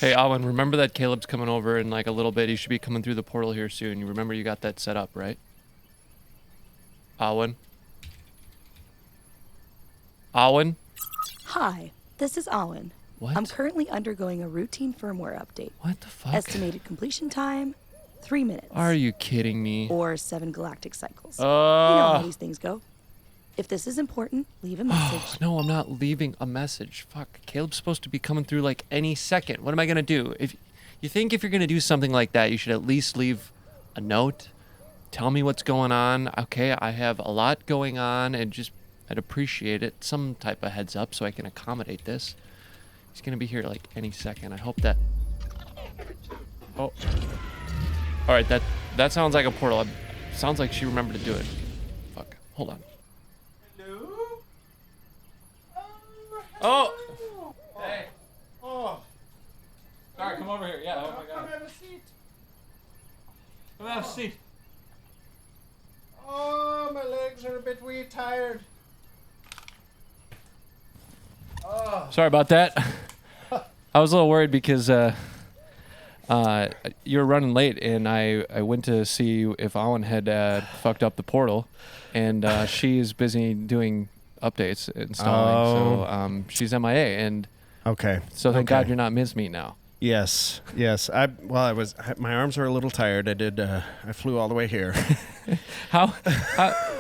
Hey, Awen, remember that Caleb's coming over in like a little bit. He should be coming through the portal here soon. You remember you got that set up, right? Awen? Awen? Hi, this is Awen. What? I'm currently undergoing a routine firmware update. What the fuck? Estimated completion time, 3 minutes. Are you kidding me? Or 7 galactic cycles. You know how these things go. If this is important, leave a message. No, I'm not leaving a message. Fuck. Caleb's supposed to be coming through like any second. What am I going to do? If you're going to do something like that, you should at least leave a note. Tell me what's going on. Okay, I have a lot going on, and I'd appreciate it. Some type of heads up so I can accommodate this. He's going to be here like any second. I hope that... Oh. All right, that sounds like a portal. Sounds like she remembered to do it. Fuck. Hold on. Oh! Hey. Oh. Sorry, come over here. Yeah, oh my God. Come have a seat. Come have a seat. Oh, my legs are a bit wee tired. Oh. Sorry about that. I was a little worried because you were running late, and I went to see if Awen had fucked up the portal, and she's busy doing updates, installing. So she's MIA, and Okay. so thank God you're not mincemeat now. Yes. My arms are a little tired. I flew all the way here. How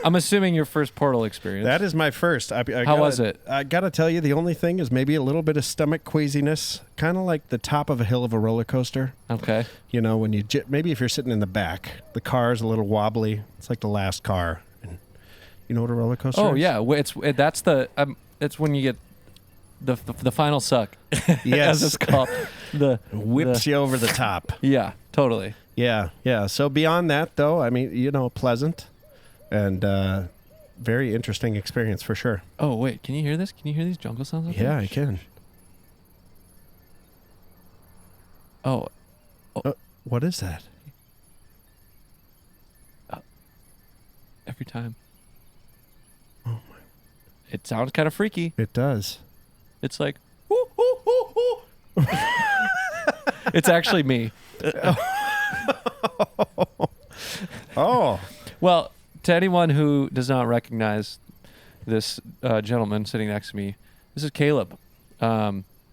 I'm assuming your first portal experience. That is my first. How was it? I gotta tell you, the only thing is maybe a little bit of stomach queasiness, kind of like the top of a hill of a roller coaster. Okay. You know, when maybe if you're sitting in the back, the car is a little wobbly. It's like the last car. And you know what a roller coaster is? Oh yeah, it's when you get the final suck. Yes. As it's called. Whips you over the top. Yeah, totally. Yeah. So beyond that, though, I mean, you know, pleasant and very interesting experience for sure. Oh wait, can you hear this? Can you hear these jungle sounds? Up Yeah, there? I can. Oh. What is that? Every time. Oh my! It sounds kind of freaky. It does. It's like, whoo, whoo, whoo, whoo. It's actually me. Oh. Well, to anyone who does not recognize this gentleman sitting next to me, this is Kaleb.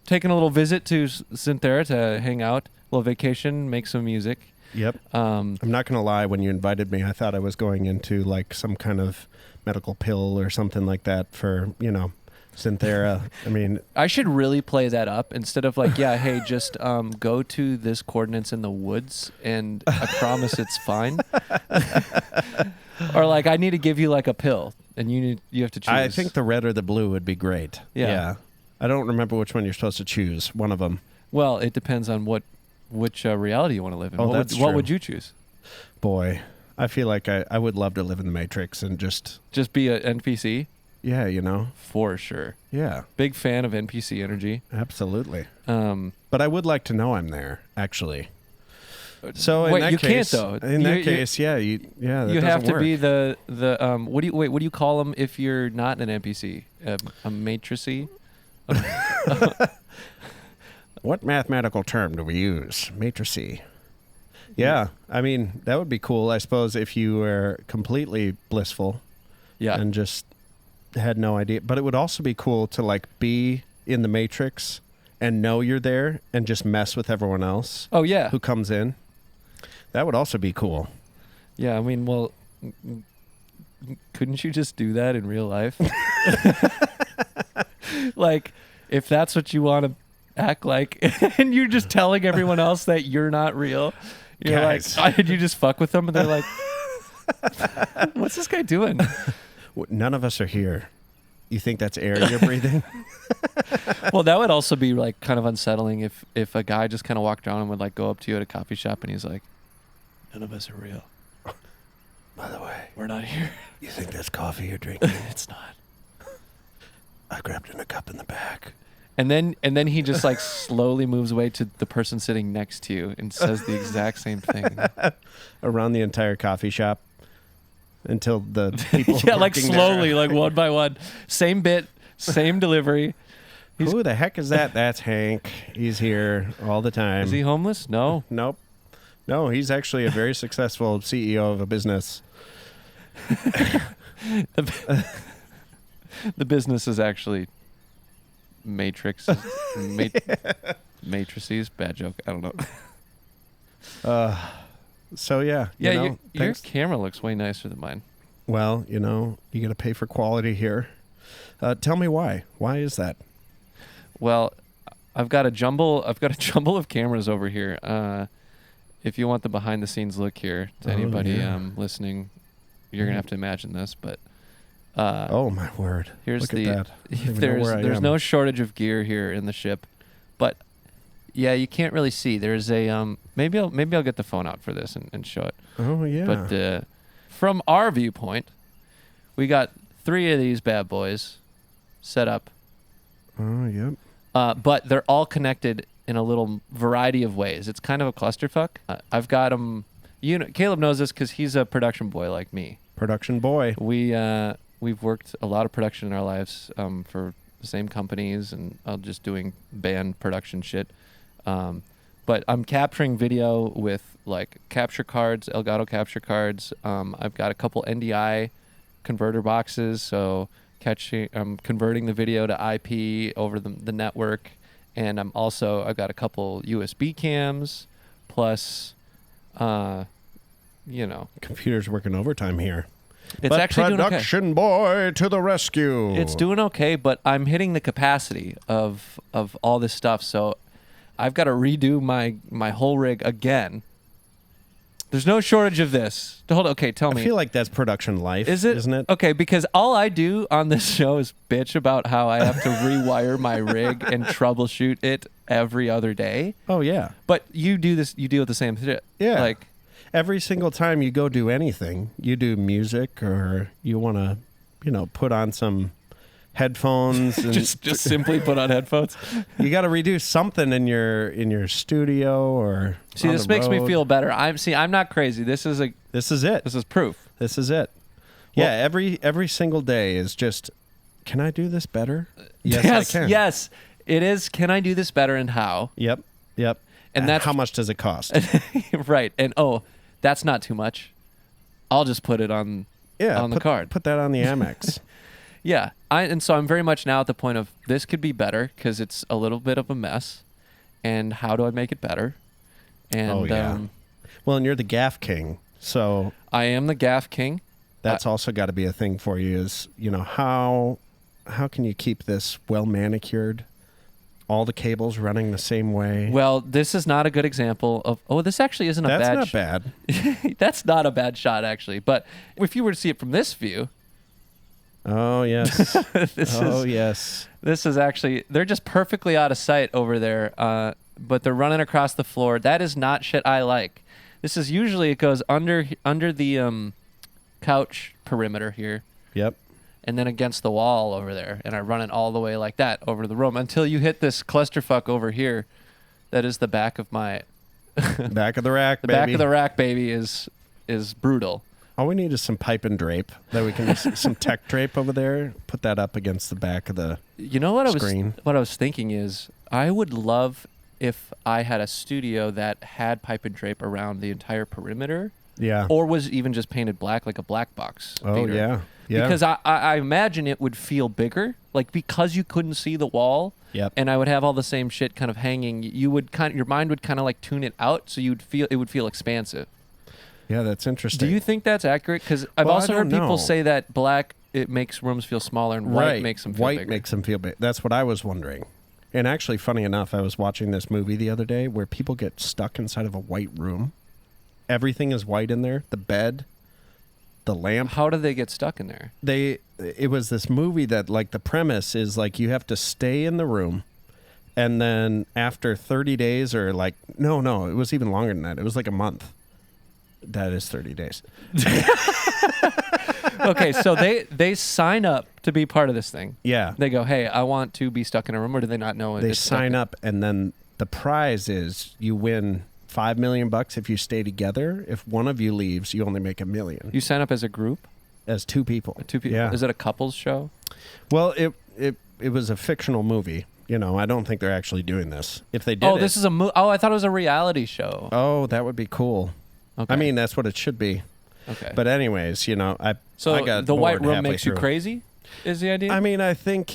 Taking a little visit to Zynthera to hang out, a little vacation, make some music. Yep. I'm not going to lie. When you invited me, I thought I was going into like some kind of medical pill or something like that for, you know, Zynthera. I mean, I should really play that up instead of like, yeah, hey, just go to this coordinates in the woods and I promise it's fine. Or like, I need to give you like a pill and you have to choose. I think the red or the blue would be great. Yeah. I don't remember which one you're supposed to choose. One of them. Well, it depends on which reality you want to live in. Oh, What would you choose? Boy, I feel like I would love to live in the Matrix and just be an NPC? Yeah, you know. For sure. Yeah. Big fan of NPC energy. Absolutely. But I would like to know I'm there, actually. So in wait, that you case, can't though. In that case, that you have to be the what do you call them if you're not an NPC? A matricy? What mathematical term do we use? Matricy. Yeah, I mean that would be cool. I suppose if you were completely blissful, and just had no idea. But it would also be cool to like be in the Matrix and know you're there and just mess with everyone else. Oh yeah, who comes in? That would also be cool. Yeah, I mean, well, couldn't you just do that in real life? Like, if that's what you want to act like, and you're just telling everyone else that you're not real. You're Guys. like, did you just fuck with them? And they're like, what's this guy doing? None of us are here. You think that's air you're breathing? Well, that would also be like kind of unsettling if a guy just kind of walked around and would like go up to you at a coffee shop and he's like, none of us are real. By the way, we're not here. You think that's coffee you're drinking? It's not. I grabbed it in a cup in the back. And then he just like slowly moves away to the person sitting next to you and says the exact same thing. Around the entire coffee shop until the people yeah, like slowly, like one by one. Same bit, same delivery. Who the heck is that? That's Hank. He's here all the time. Is he homeless? No. Nope. No, he's actually a very successful CEO of a business. The business is actually matrices. Bad joke. I don't know. So yeah. Yeah, your camera looks way nicer than mine. Well, you got to pay for quality here. Tell me why. Why is that? Well, I've got a jumble of cameras over here. If you want the behind the scenes look here to anybody listening, you're gonna have to imagine this. But oh my word! Here's Look at that. There's no shortage of gear here in the ship, but yeah, you can't really see. There's a maybe I'll get the phone out for this and show it. Oh yeah. But from our viewpoint, we got 3 of these bad boys set up. Oh yep. But they're all connected in a little variety of ways. It's kind of a clusterfuck. I've got them. Kaleb knows this because he's a production boy like me. Production boy. We've worked a lot of production in our lives for the same companies and just doing band production shit. But I'm capturing video with like capture cards, Elgato capture cards. I've got a couple NDI converter boxes, so I'm converting the video to IP over the network. And I've got a couple USB cams, plus, Computer's working overtime here. It's actually production doing boy to the rescue. It's doing okay, but I'm hitting the capacity of all this stuff, so I've got to redo my whole rig again. There's no shortage of this. Okay, tell me. I feel like that's production life, isn't it? Okay, because all I do on this show is bitch about how I have to rewire my rig and troubleshoot it every other day. Oh, yeah. But you do this, you deal with the same shit. Yeah. Like, every single time you go do anything, you do music or you want to, put on some headphones and just simply put on headphones. You got to redo something in your studio or see. This makes me feel better. I'm not crazy. This is it. This is proof. This is it. Well, yeah. Every single day is just. Can I do this better? Yes, I can. Yes, it is. Can I do this better and how? Yep. And that's how much does it cost? Right. And that's not too much. I'll just put it on the card. Put that on the Amex. Yeah. So I'm very much now at the point of this could be better because it's a little bit of a mess. And how do I make it better? And well, and you're the gaff king. So I am the gaff king. That's also got to be a thing for you is, how can you keep this well manicured? All the cables running the same way. Well, this is not a good example of. This actually isn't a bad. That's not bad. That's not a bad shot, actually. But if you were to see it from this view. Oh yes. Yes. This is actually. They're just perfectly out of sight over there, but they're running across the floor. That is not shit I like. This is usually it goes under the couch perimeter here. Yep. And then against the wall over there. And I run it all the way like that over the room until you hit this clusterfuck over here. That is the back of my... back of the rack, the baby. Back of the rack, baby, is brutal. All we need is some pipe and drape. That we can some tech drape over there. Put that up against the back of the screen. What I was thinking is I would love if I had a studio that had pipe and drape around the entire perimeter. Yeah. Or was even just painted black like a black box. Oh, theater. yeah. Yeah. Because I imagine it would feel bigger, like because you couldn't see the wall. Yep. And I would have all the same shit kind of hanging. Your mind would kind of like tune it out, so it would feel expansive. Yeah, that's interesting. Do you think that's accurate? Because I've also heard people say that black it makes rooms feel smaller, and white makes them feel bigger. White makes them feel big. That's what I was wondering. And actually, funny enough, I was watching this movie the other day where people get stuck inside of a white room. Everything is white in there. The bed. The lamp. How do they get stuck in there? It was this movie that like the premise is like you have to stay in the room and then after 30 days or like no, it was even longer than that. It was like a month. That is 30 days. Okay, so they sign up to be part of this thing. Yeah. They go, "Hey, I want to be stuck in a room," or do they not know? They sign up and then the prize is you win $5 million if you stay together. If one of you leaves, you only make $1 million. You sign up as a group? As two people. Two people. Yeah. Is it a couples show? Well, it was a fictional movie, I don't think they're actually doing this. If they did this is a I thought it was a reality show. Oh, that would be cool. Okay. I mean, that's what it should be. Okay. But anyways, I got the white bored room halfway makes you through. crazy, is the idea? I mean, I think,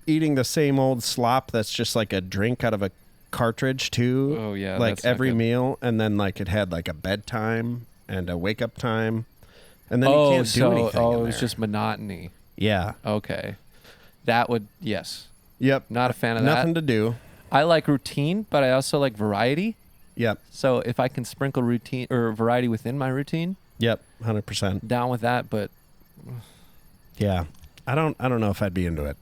eating the same old slop that's just like a drink out of a cartridge too. Oh, yeah. Like that's not every good. meal, and then like it had like a bedtime and a wake up time. And then you can't do anything. Oh, in it was there. just monotony. Yeah. Okay. That would, yes. Yep. Not a fan of that. Nothing to do. I like routine, but I also like variety. Yep. So if I can sprinkle routine or variety within my routine, Yep. 100%. down with that. But Yeah. I don't know if I'd be into it.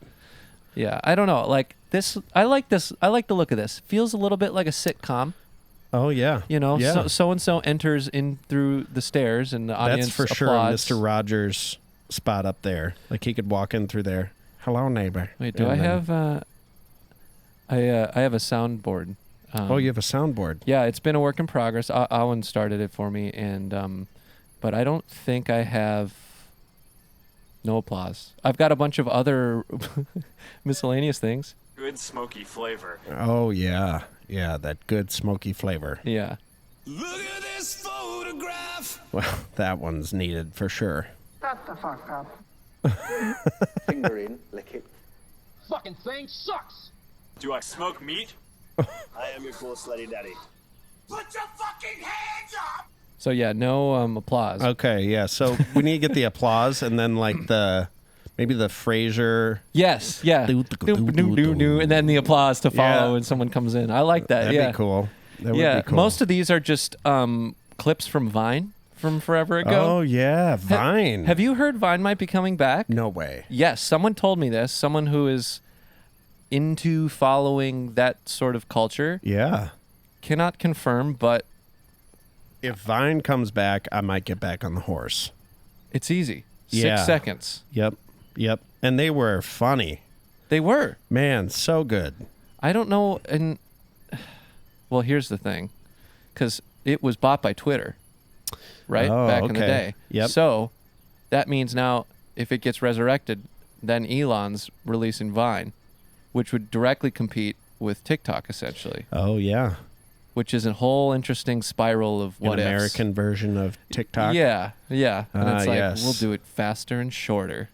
yeah, I don't know. Like this, I like this. I like the look of this. Feels a little bit like a sitcom. Oh yeah. Yeah. So and so enters in through the stairs, and the audience That's for sure applauds. Mr. Rogers' spot up there. Like he could walk in through there. Hello, neighbor. Wait, do And I then- have? I have a soundboard. you have a soundboard. Yeah, it's been a work in progress. Awen started it for me, and but I don't think I have. No applause. I've got a bunch of other miscellaneous things. Good smoky flavor. Oh yeah. Yeah, that good smoky flavor. Yeah. Look at this photograph. Well, that one's needed for sure. Shut the fuck up. Finger in, lick it. Fucking thing sucks. Do I smoke meat? I am your cool slutty daddy. Put your fucking hands up. So yeah, no applause. Okay, yeah. So we need to get the applause and then like maybe the Frasier. Yes, yeah. And then the applause to follow Yeah. when someone comes in. I like that. That'd yeah. be cool. That would Yeah. be cool. Most of these are just clips from Vine from forever ago. Oh yeah, Vine. Have you heard Vine might be coming back? No way. Yes, someone told me this. Someone who is into following that sort of culture. Yeah. Cannot confirm, but If Vine comes back, I might get back on the horse. it's easy. Yeah. 6 seconds. Yep. And they were funny. They were. Man, so good. I don't know. And well, here's the thing, because it was bought by Twitter, right? Oh, Back in the okay. day. Yep. So that means now, if it gets resurrected, then Elon's releasing Vine, which would directly compete with TikTok, essentially, Oh yeah. which is a whole interesting spiral of what An ifs. American version of TikTok. Yeah. And it's like, yes. we'll do it faster and shorter.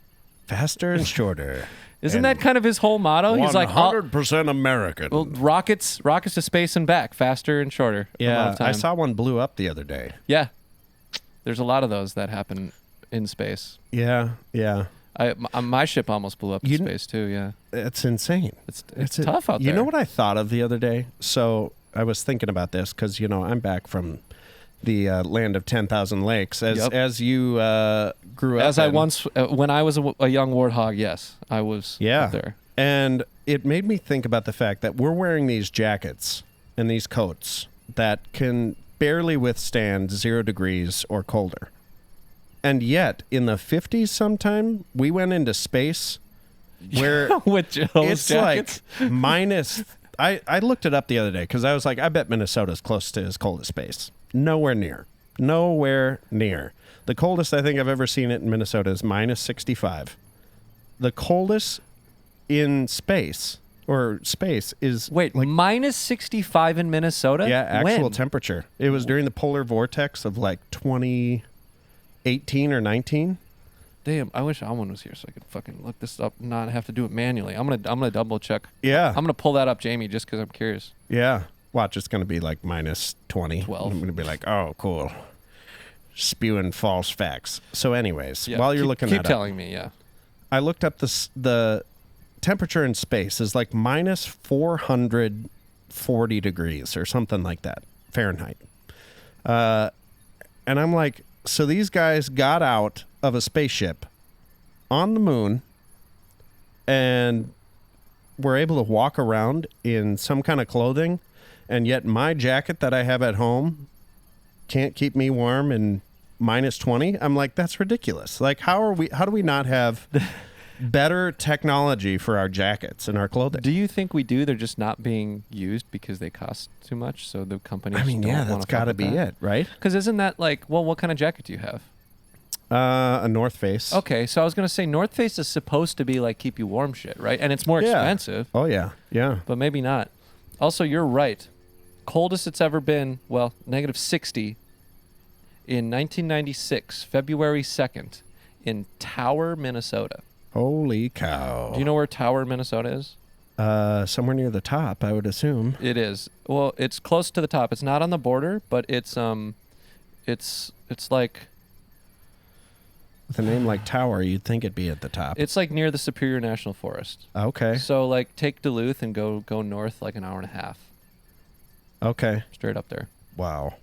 Faster and shorter. Isn't that kind of his whole motto? He's like, 100% American. well, rockets to space and back, faster and shorter. amount yeah, of time. I saw one blew up the other day. Yeah, there's a lot of those that happen in space. Yeah. My ship almost blew up in You- space too. Yeah, It's insane. it's tough out there. You know what I thought of the other day? So I was thinking about this because I'm back from the land of 10,000 lakes. As you grew up, As I in. once, when I was a young warthog, yes, I was Yeah. up there. And it made me think about the fact that we're wearing these jackets and these coats that can barely withstand 0 degrees or colder. And yet, in the 50s sometime, we went into space where With Joe's it's jackets. like minus... I looked it up the other day because I was like, I bet Minnesota's close to as cold as space. Nowhere near. The coldest I think I've ever seen it in Minnesota is minus 65. The coldest in space is Wait, minus 65 in Minnesota? yeah, actual When? temperature. It was during the polar vortex of like 2018 or 19. Damn, I wish Awen was here so I could fucking look this up and not have to do it manually. I'm gonna double check. Yeah. I'm gonna pull that up, Jamie, just because I'm curious. Yeah. Watch, it's going to be like minus 20. 12. I'm going to be like, oh, cool. Spewing false facts. So anyways, Yeah, while you're keep, looking keep that telling me, yeah. up, I looked up the temperature in space is like minus 440 degrees or something like that, Fahrenheit. And I'm like, so these guys got out of a spaceship on the moon and were able to walk around in some kind of clothing, and yet my jacket that I have at home can't keep me warm in minus 20. I'm like, that's ridiculous. Like, how do we not have better technology for our jackets and our clothing? Do you think we do? They're just not being used because they cost too much, so the companies I mean, don't yeah, wanna that's fuck got to with be that? it, right? Because isn't that like, well, what kind of jacket do you have? A North Face. Okay, so I was gonna say North Face is supposed to be like keep you warm shit, right? And it's more expensive. Oh yeah, yeah. But maybe not. Also, you're right. Coldest it's ever been, well, -60 in 1996, February 2nd, in Tower, Minnesota. Holy cow! Do you know where Tower, Minnesota is? Somewhere near the top, I would assume. It is. Well, it's close to the top. It's not on the border, but it's like With a name like Tower, you'd think it'd be at the top. it's like near the Superior National Forest. Okay. So like take Duluth and go north like an hour and a half. Okay. Straight up there. Wow.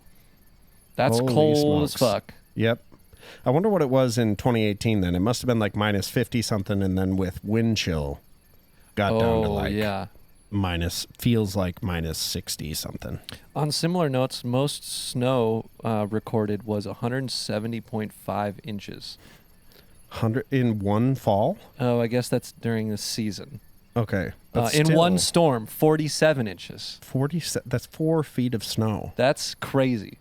That's Holy cold as smokes. fuck. Yep. I wonder what it was in 2018 then. It must have been like -50 something, and then with wind chill got down to like yeah. feels like -60 something. On similar notes, most snow recorded was 170.5 inches. 100 in one fall? Oh, I guess that's during the season. Okay. But In one still, storm, 47 inches. 40 that's 4 feet of snow. That's crazy.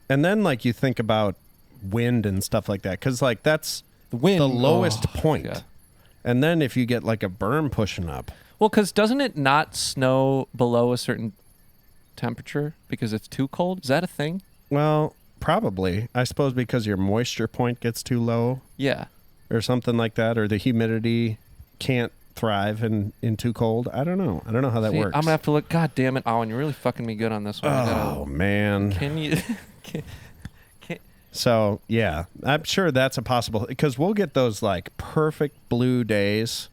And then like you think about wind and stuff like that, cuz like that's The wind, the lowest point. yeah. And then if you get like a berm pushing up. Well, because doesn't it not snow below a certain temperature because it's too cold? Is that a thing? Well, probably. I suppose because your moisture point gets too low Yeah. or something like that, or the humidity can't thrive in too cold. I don't know. I don't know how that See, works. I'm gonna have to look. God damn it, Owen, you're really fucking me good on this one. Oh man. Can you? So yeah, I'm sure that's a possible, because we'll get those like perfect blue days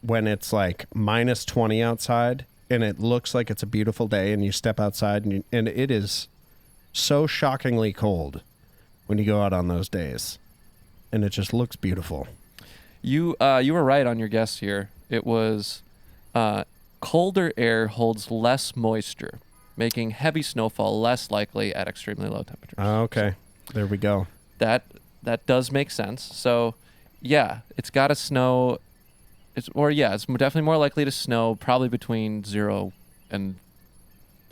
when it's like -20 outside and it looks like it's a beautiful day, and you step outside and it is so shockingly cold when you go out on those days, and it just looks beautiful. You were right on your guess here. It was colder air holds less moisture, making heavy snowfall less likely at extremely low temperatures. Okay, there we go. That does make sense. So, yeah, it's got to snow. It's definitely more likely to snow probably between 0 and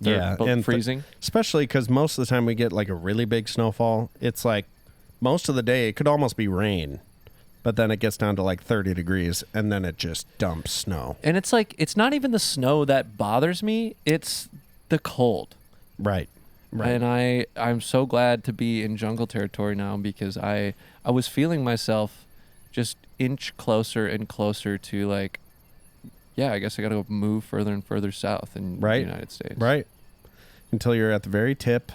and freezing. Especially because most of the time we get like a really big snowfall. It's like most of the day it could almost be rain, but then it gets down to like 30 degrees and then it just dumps snow. And it's like, it's not even the snow that bothers me. It's the cold. Right. And I'm so glad to be in jungle territory now, because I was feeling myself just inch closer and closer to like, yeah, I guess I got to move further and further south in the United States. Right. Until you're at the very tip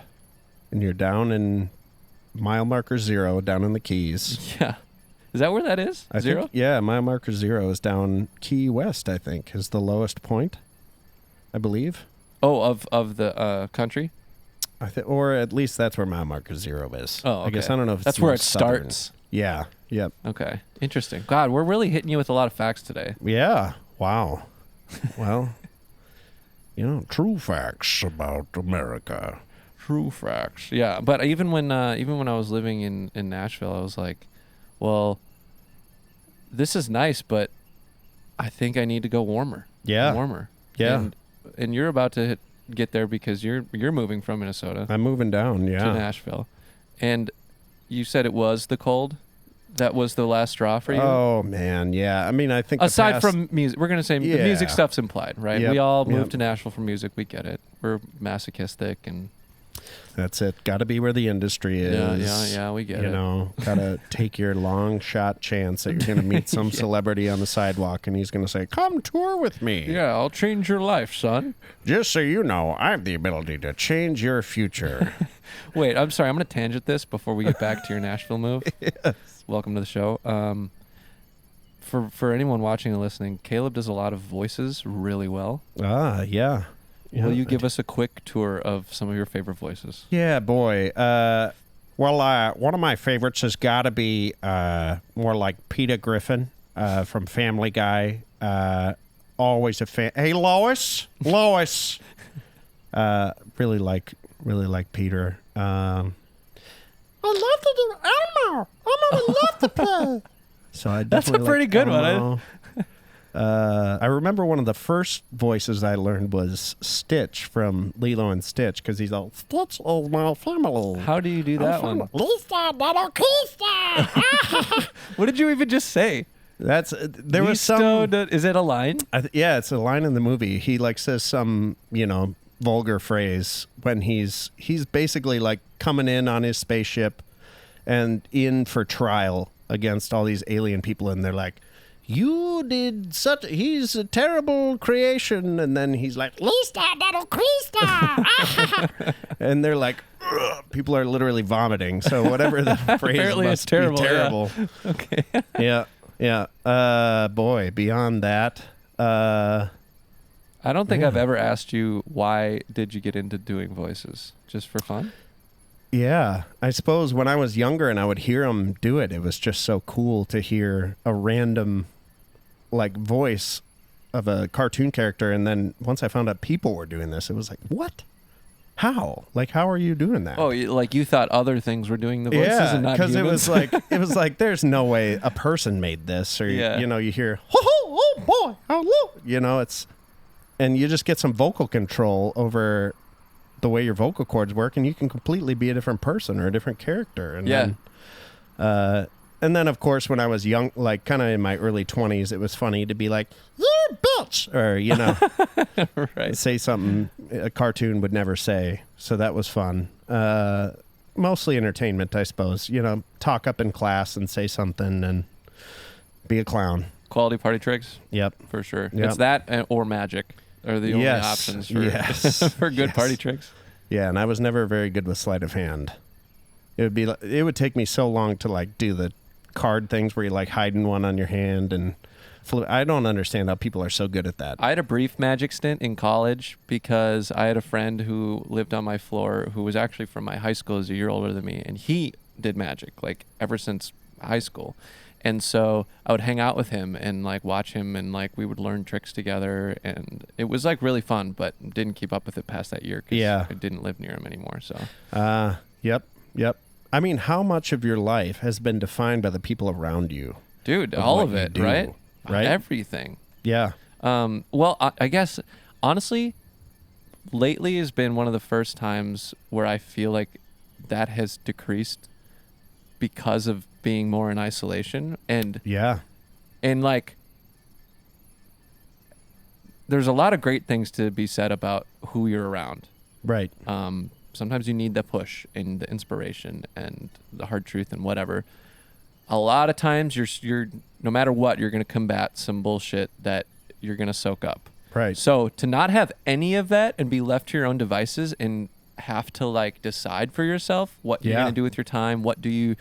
and you're down in mile marker 0 down in the Keys. Yeah. Is that where that is? I 0? think, yeah, mile marker 0 is down Key West, I think, is the lowest point, I believe. Oh, of the country? Or at least that's where mile marker 0 is. Oh, okay. I guess I don't know if it's that's where it southern. starts. Yeah. Yep. Okay. Interesting. God, we're really hitting you with a lot of facts today. Yeah. Wow. Well, true facts about America. True facts. Yeah, but even when I was living in Nashville, I was like, well, this is nice, but I think I need to go warmer. Yeah. Warmer. Yeah. And you're about to get there because you're moving from Minnesota. I'm moving down, yeah. To Nashville. And you said it was the cold? That was the last straw for you? Oh, man, yeah. I mean, I think aside from music, we're going to say the music stuff's implied, right? Yep, we all moved to Nashville for music. We get it. We're masochistic and... That's it. Got to be where the industry is. Yeah, we get it. Got to take your long shot chance that you're going to meet some celebrity on the sidewalk and he's going to say, come tour with me. Yeah, I'll change your life, son. Just so you know, I have the ability to change your future. Wait, I'm sorry. I'm going to tangent this before we get back to your Nashville move. Yes. Welcome to the show. For anyone watching and listening, Kaleb does a lot of voices really well. Ah, yeah. Will you give us a quick tour of some of your favorite voices? Yeah, boy. One of my favorites has got to be more like Peter Griffin from Family Guy. Always a fan. Hey, Lois. Really like Peter. I love to do Elmo. Elmo would love to play. So I That's a pretty good one. I remember one of the first voices I learned was Stitch from Lilo and Stitch, because he's all, Stitch is my family. How do you do that one? Lisa, little Krista. What did you even just say? There was some. Is it a line? Yeah, it's a line in the movie. He like says some, vulgar phrase when he's basically like coming in on his spaceship and in for trial against all these alien people, and they're like, he's a terrible creation, and then he's like, Lisa, little Krista. And they're like, ugh. People are literally vomiting. So whatever the phrase Apparently must it's terrible. be terrible. Yeah. Okay. Yeah. Boy, beyond that, I don't think I've ever asked you, why did you get into doing voices? Just for fun? yeah, I suppose when I was younger and I would hear him do it, it was just so cool to hear a random like voice of a cartoon character. And then once I found out people were doing this, it was like, what? How? Like, how are you doing that? Oh, like you thought other things were doing the voices and not because humans? it was like, there's no way a person made this, or Yeah. you hear, oh boy, hello, and you just get some vocal control over the way your vocal cords work, and you can completely be a different person or a different character. And then of course, when I was young, like kind of in my early 20s, it was funny to be like, you bitch, or right. say something a cartoon would never say. So that was fun. Mostly entertainment, I suppose. Talk up in class and say something and be a clown. Quality party tricks? Yep. For sure. Yep. It's that or magic are the only options for, for good party tricks. Yeah, and I was never very good with sleight of hand. It would take me so long to like do the card things where you're like hiding one on your hand and flip. I don't understand how people are so good at that. I had a brief magic stint in college because I had a friend who lived on my floor who was actually from my high school, is a year older than me, and he did magic like ever since high school. And so I would hang out with him and like watch him, and like we would learn tricks together, and it was like really fun, but didn't keep up with it past that year because I didn't live near him anymore. So Yep. I mean, how much of your life has been defined by the people around you? Dude, all of it, right? Right? Everything. Yeah. Well, I guess honestly, lately has been one of the first times where I feel like that has decreased because of being more in isolation, and like there's a lot of great things to be said about who you're around. Right. Sometimes you need the push and the inspiration and the hard truth and whatever. A lot of times you're no matter what, you're going to combat some bullshit that you're going to soak up. Right. So to not have any of that and be left to your own devices and have to like decide for yourself what you're going to do with your time, what do you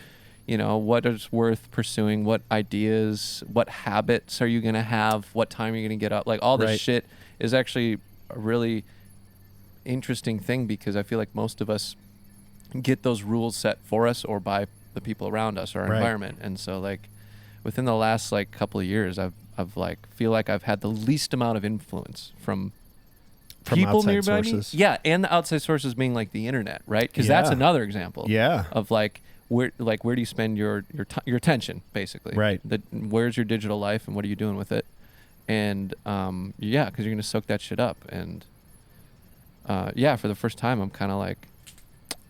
what is worth pursuing, what ideas, what habits are you going to have, what time are you going to get up, like all this shit is actually a really interesting thing, because I feel like most of us get those rules set for us or by the people around us or our environment. And so like within the last like couple of years, I've like feel like I've had the least amount of influence from people outside nearby sources. me. Yeah, and the outside sources being like the internet, right? Because that's another example. Yeah. Of like where do you spend your attention, basically? Right. Where's your digital life and what are you doing with it? And because you're gonna soak that shit up. And for the first time, I'm kind of like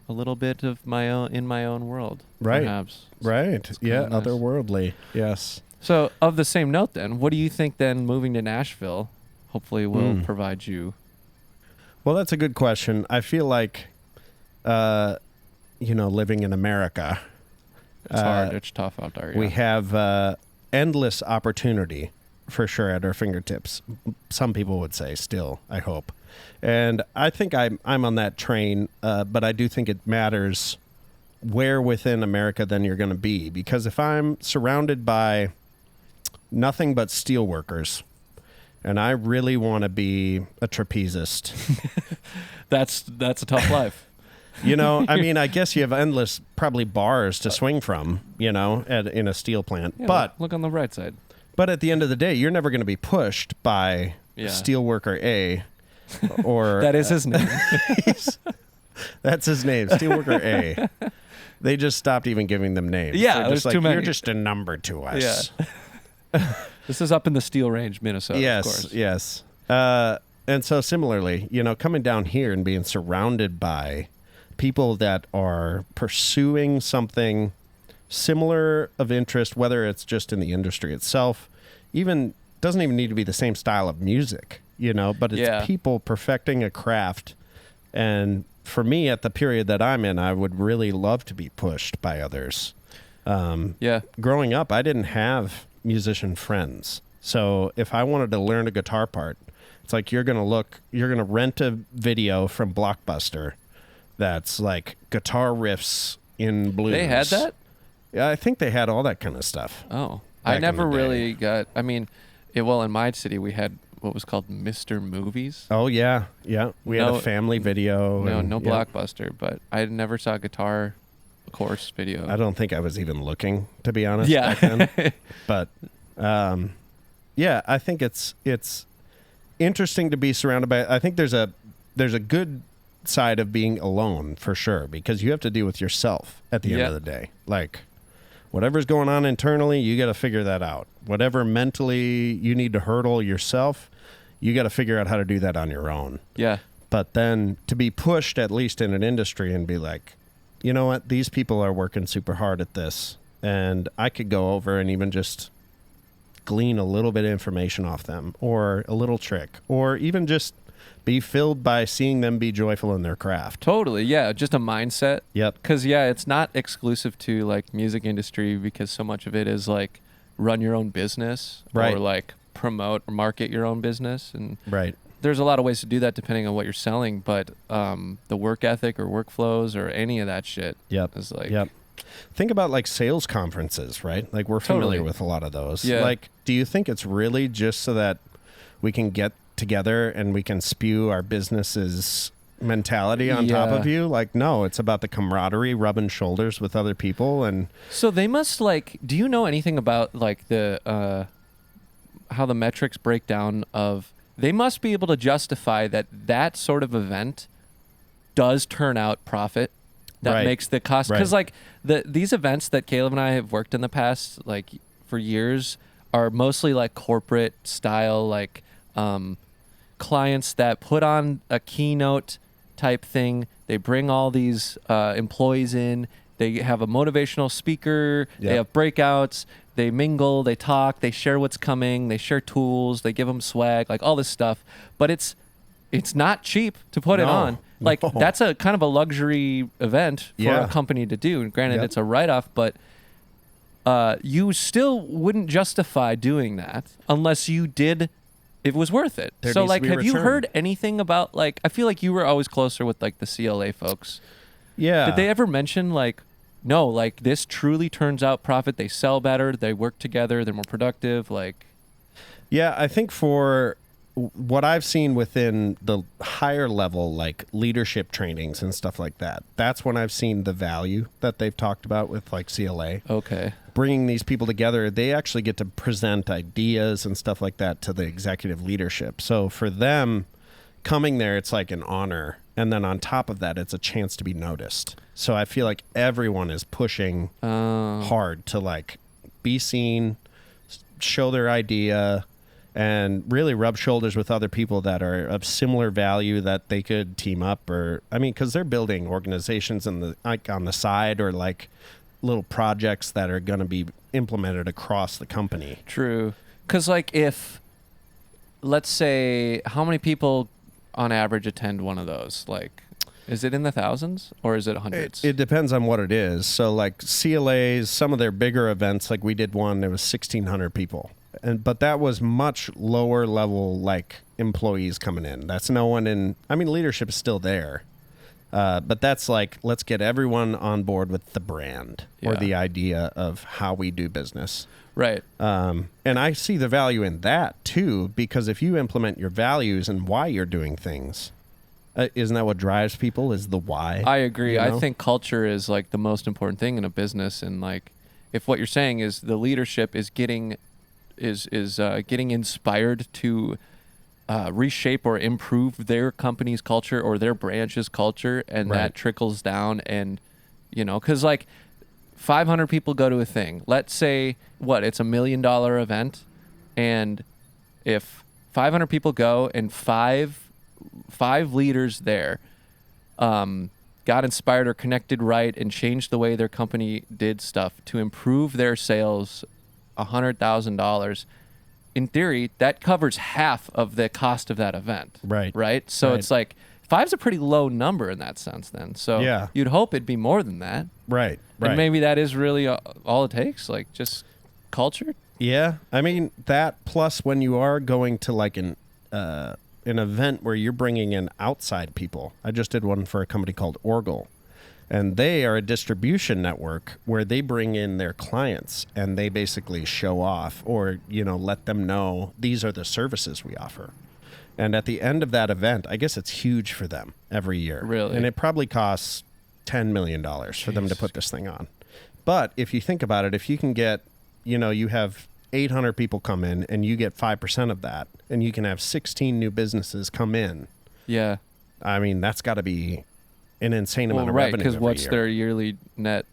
a little bit of my own world. Right. Perhaps. Right. Yeah. nice. Otherworldly. Yes. So, of the same note, then, what do you think? Then moving to Nashville, hopefully, will provide you. Well, that's a good question. I feel like, living in America, It's hard. It's tough out there. Yeah. we have endless opportunity for sure at our fingertips. Some people would say still, I hope. And I think I'm on that train, but I do think it matters where within America then you're going to be. Because if I'm surrounded by nothing but steel workers, and I really want to be a trapezist. That's a tough life. I mean, I guess you have endless probably bars to swing from, in a steel plant. Yeah, but look on the right side. But at the end of the day, you're never going to be pushed by Steelworker A. Or that is his name. That's his name, Steelworker A. They just stopped even giving them names. Yeah, They're just there's too many. You're just a number to us. Yeah. This is up in the Steel Range, Minnesota. Yes, of course. yes. And so similarly, coming down here and being surrounded by people that are pursuing something similar of interest, whether it's just in the industry itself, even doesn't even need to be the same style of music, but it's people perfecting a craft. And for me, at the period that I'm in, I would really love to be pushed by others. Growing up, I didn't have musician friends. So if I wanted to learn a guitar part, it's like you're going to rent a video from Blockbuster that's like guitar riffs in blues. They had that? Yeah, I think they had all that kind of stuff. Oh, I never really got, in my city, we had what was called Mr. Movies. Oh, yeah. Yeah. We had a family video. No Blockbuster, but I never saw a guitar course video. I don't think I was even looking, to be honest. Yeah. Back then. But, I think it's interesting to be surrounded by. I think there's a good side of being alone for sure, because you have to deal with yourself at the end of the day. Like, whatever's going on internally, you got to figure that out. Whatever mentally you need to hurdle yourself, you got to figure out how to do that on your own. Yeah. But then to be pushed, at least in an industry, and be like, you know what, these people are working super hard at this, and I could go over and even just glean a little bit of information off them, or a little trick, or even just be filled by seeing them be joyful in their craft. Totally, yeah, just a mindset. Yep. Because, it's not exclusive to, like, music industry, because so much of it is, like, run your own business, right, or, like, promote or market your own business. And right. There's a lot of ways to do that depending on what you're selling, but the work ethic or workflows or any of that shit is, like... Yep. Think about, like, sales conferences, right? Like, we're familiar with a lot of those. Yeah. Like, do you think it's really just so that we can get together and we can spew our business's mentality on top of you? Like, no, it's about the camaraderie, rubbing shoulders with other people. And so they must, like, do you know anything about, like, the how the metrics break down of, they must be able to justify that sort of event does turn out profit that makes the cost, because like these events that Kaleb and I have worked in the past, like, for years, are mostly like corporate style, like clients that put on a keynote type thing. They bring all these employees in. They have a motivational speaker. They have breakouts. They mingle. They talk. They share what's coming. They share tools. They give them swag, like all this stuff. But it's not cheap to put it on. Like, that's a kind of a luxury event for a company to do. And granted, it's a write-off, but you still wouldn't justify doing that unless you did. It was worth it. So, like, have you heard anything about, like, I feel like you were always closer with, like, the CLA folks. Yeah. Did they ever mention, like, no, like, this truly turns out profit, they sell better, they work together, they're more productive, like... Yeah, I think for what I've seen within the higher level, like, leadership trainings and stuff like that, that's when I've seen the value that they've talked about with, like, CLA. Okay. Bringing these people together, they actually get to present ideas and stuff like that to the executive leadership. So for them, coming there, it's like an honor. And then on top of that, it's a chance to be noticed. So I feel like everyone is pushing hard to, like, be seen, show their idea, and really rub shoulders with other people that are of similar value that they could team up, or, I mean, because they're building organizations on the side, or like little projects that are going to be implemented across the company. True. Because, like, if, let's say, how many people on average attend one of those? Like, is it in the thousands or is it hundreds? It depends on what it is. So, like, CLAs, some of their bigger events, like we did one, there was 1,600 people. But that was much lower level, like, employees coming in. That's no one in, I mean, leadership is still there. But that's like, let's get everyone on board with the brand or the idea of how we do business. Right. And I see the value in that too, because if you implement your values and why you're doing things, isn't that what drives people, is the why? I agree. You know? I think culture is, like, the most important thing in a business. And, like, if what you're saying is the leadership is getting inspired to reshape or improve their company's culture or their branch's culture, and that trickles down, and, you know, because, like, 500 people go to a thing, let's say it's $1 million event, and if 500 people go and five leaders there got inspired or connected right and changed the way their company did stuff to improve their sales $100,000, in theory that covers half of the cost of that event. Right. So it's like 5's a pretty low number in that sense then. So you'd hope it'd be more than that. Right. And maybe that is really all it takes, like just culture. Yeah. I mean, that plus when you are going to like an event where you're bringing in outside people. I just did one for a company called Orgel, and they are a distribution network where they bring in their clients and they basically show off or, let them know these are the services we offer. And at the end of that event, I guess it's huge for them every year. Really? And it probably costs $10 million for them to put this thing on. But if you think about it, if you can get, you have 800 people come in and you get 5% of that, and you can have 16 new businesses come in. Yeah. I mean, that's got to be an insane amount of revenue. Because what's their yearly net?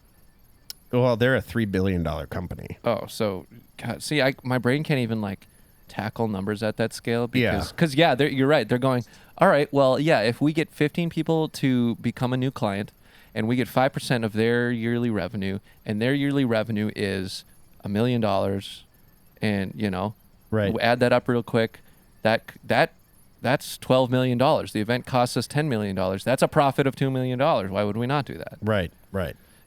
Well, they're a $3 billion company. Oh, so God, see, my brain can't even like tackle numbers at that scale. Because you're right. They're going, all right, well, yeah, if we get 15 people to become a new client and we get 5% of their yearly revenue, and their yearly revenue is $1 million, and we'll add that up real quick, that's $12 million. The event costs us $10 million. That's a profit of $2 million. Why would we not do that? Right.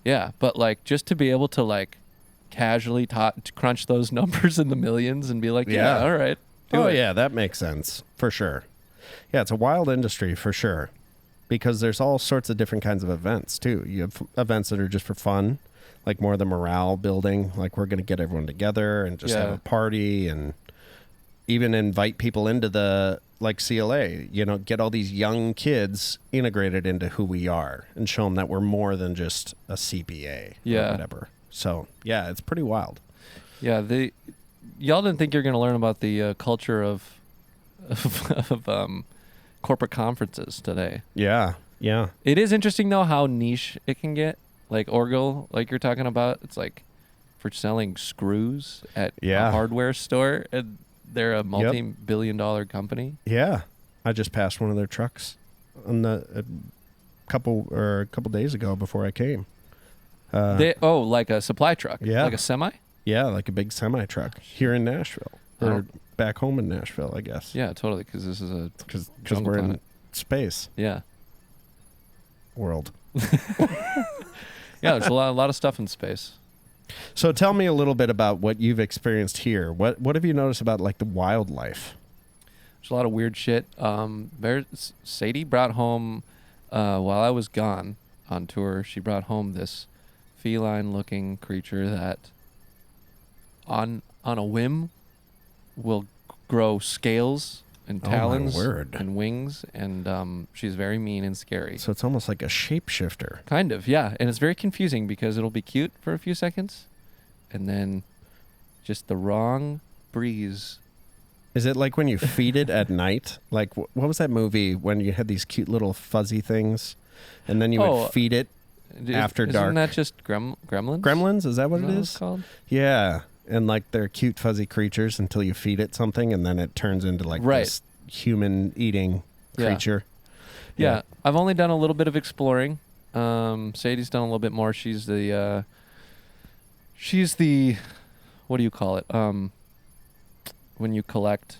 Yeah, but like just to be able to like casually crunch those numbers in the millions and be like, yeah, all right. Yeah, that makes sense for sure. Yeah, it's a wild industry for sure, because there's all sorts of different kinds of events too. You have events that are just for fun, like more the morale building, like we're going to get everyone together and just have a party, and even invite people into the like CLA, get all these young kids integrated into who we are and show them that we're more than just a CPA or whatever. So yeah, it's pretty wild. Yeah. Y'all didn't think you're going to learn about the culture of corporate conferences today. Yeah. It is interesting though how niche it can get. Like Orgel, like you're talking about, it's like for selling screws at a hardware store, and they're a multi-billion-dollar company. Yeah, I just passed one of their trucks on a couple days ago before I came. Like a supply truck, like a semi. Yeah, like a big semi truck here in Nashville, or back home in Nashville, I guess. Yeah, totally, because this is because we're in space. Yeah. World. Yeah, there's a lot of stuff in space. So tell me a little bit about what you've experienced here. What have you noticed about like the wildlife? There's a lot of weird shit. Sadie brought home, while I was gone on tour, she brought home this feline-looking creature that on a whim will grow scales and talons and wings, and she's very mean and scary. So it's almost like a shapeshifter. Kind of, yeah. And it's very confusing because it'll be cute for a few seconds, and then just the wrong breeze. Is it like when you feed it at night? Like, what was that movie when you had these cute little fuzzy things, and then you would feed it after dark? Isn't that just Gremlins? Gremlins? Is that what it is? Called? Yeah. And like they're cute fuzzy creatures until you feed it something, and then it turns into like this human eating creature. Yeah. I've only done a little bit of exploring. Sadie's done a little bit more. She's the what do you call it? When you collect,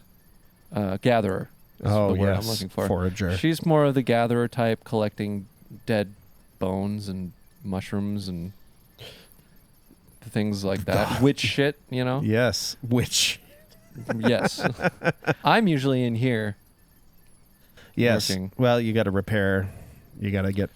gatherer. Is the word I'm looking for. Forager. She's more of the gatherer type, collecting dead bones and mushrooms and things like that. Witch shit, Yes, witch. Yes. I'm usually in here. Yes. Working. Well, you got to repair. You got to get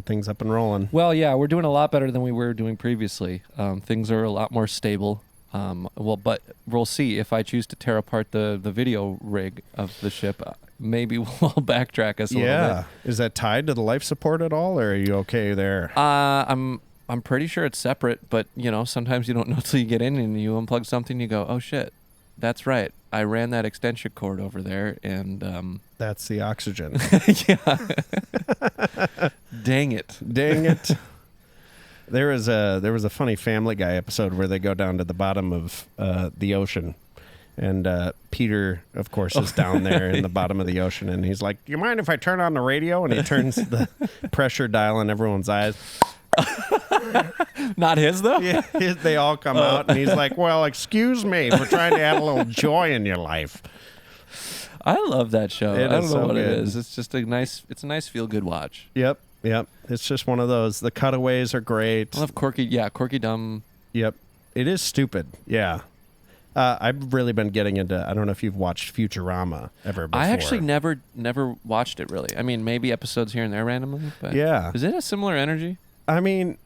things up and rolling. Well, yeah, we're doing a lot better than we were doing previously. Things are a lot more stable. But we'll see. If I choose to tear apart the video rig of the ship, maybe we'll backtrack us a little bit. Is that tied to the life support at all, or are you okay there? I'm pretty sure it's separate, but sometimes you don't know till you get in and you unplug something and you go, oh shit, that's right. I ran that extension cord over there, and that's the oxygen. Yeah. Dang it. There was a funny Family Guy episode where they go down to the bottom of the ocean, and Peter, of course, is down there in the bottom of the ocean, and he's like, "Do you mind if I turn on the radio?" And he turns the pressure dial in everyone's eyes. Not his though. Yeah, they all come out, and he's like, "Well, excuse me for trying to add a little joy in your life." I love that show. It I don't is know so what good. it is. It's just a nice feel good watch. Yep. It's just one of those. The cutaways are great. I love Quirky Dumb. Yep. It is stupid. Yeah. I've really been getting into. I don't know if you've watched Futurama ever before. I actually never watched it really. I mean, maybe episodes here and there randomly, but yeah. Is it a similar energy? I mean,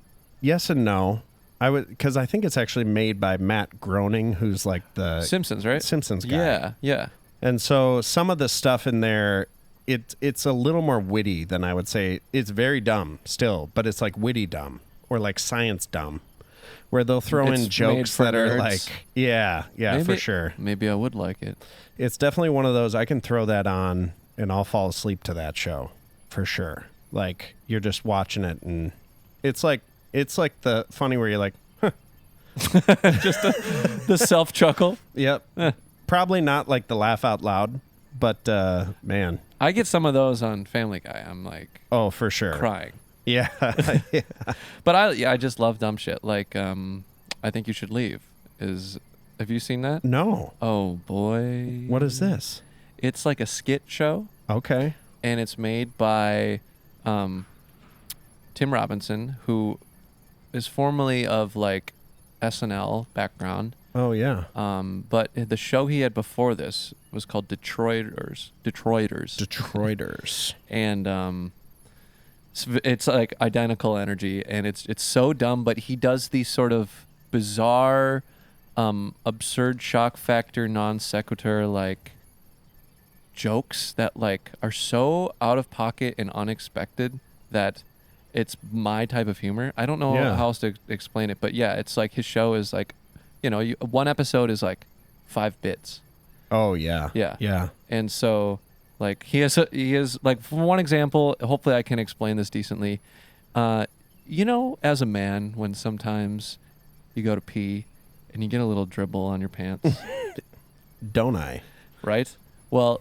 yes and no. Because I think it's actually made by Matt Groening, who's like the Simpsons, right? Simpsons guy. Yeah. And so some of the stuff in there, it's a little more witty than I would say. It's very dumb still, but it's like witty dumb or like science dumb, where they'll throw It's in jokes that nerds. are like, yeah, Maybe, for sure. Maybe I would like it. It's definitely one of those. I can throw that on and I'll fall asleep to that show for sure. Like you're just watching it and it's like the funny where you're like, huh. Just the self chuckle. Yep. Probably not like the laugh out loud, but man. I get some of those on Family Guy. I'm like, oh, for sure, crying. Yeah. Yeah. But I just love dumb shit. Like, I Think You Should Leave. Have you seen that? No. Oh boy. What is this? It's like a skit show. Okay. And it's made by Tim Robinson, who is formerly of like SNL background. Oh yeah. But the show he had before this was called Detroiters. And it's like identical energy, and it's so dumb, but he does these sort of bizarre, absurd shock factor, non sequitur like jokes that like are so out of pocket and unexpected that it's my type of humor. I don't know how else to explain it, but yeah, it's like his show is like, one episode is like 5 bits. Oh yeah. Yeah. Yeah. And so like he has like, for one example, hopefully I can explain this decently. As a man, when sometimes you go to pee and you get a little dribble on your pants. Don't I? Right? Well,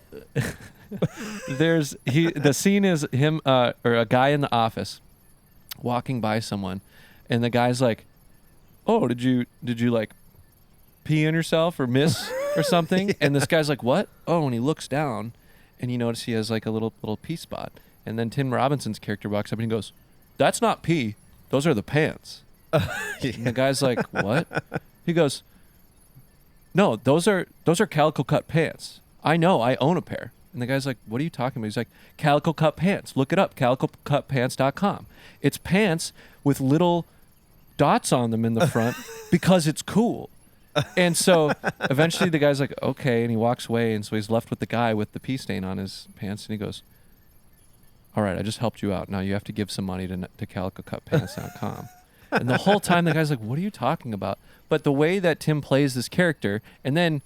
the scene is him or a guy in the office walking by someone, and the guy's like, "Oh, did you like pee on yourself or miss or something?" Yeah. And this guy's like, "What?" Oh, and he looks down, and you notice he has like a little pee spot. And then Tim Robinson's character walks up and he goes, "That's not pee. Those are the pants." Yeah. And the guy's like, "What?" He goes, "No, those are calico cut pants. I know, I own a pair." And the guy's like, "What are you talking about?" He's like, "Calico cut pants. Look it up, calicocutpants.com. It's pants with little dots on them in the front because it's cool." And so eventually the guy's like, "Okay," and he walks away, and so he's left with the guy with the pee stain on his pants, and he goes, "All right, I just helped you out. Now you have to give some money to calicocutpants.com." And the whole time the guy's like, "What are you talking about?" But the way that Tim plays this character, and then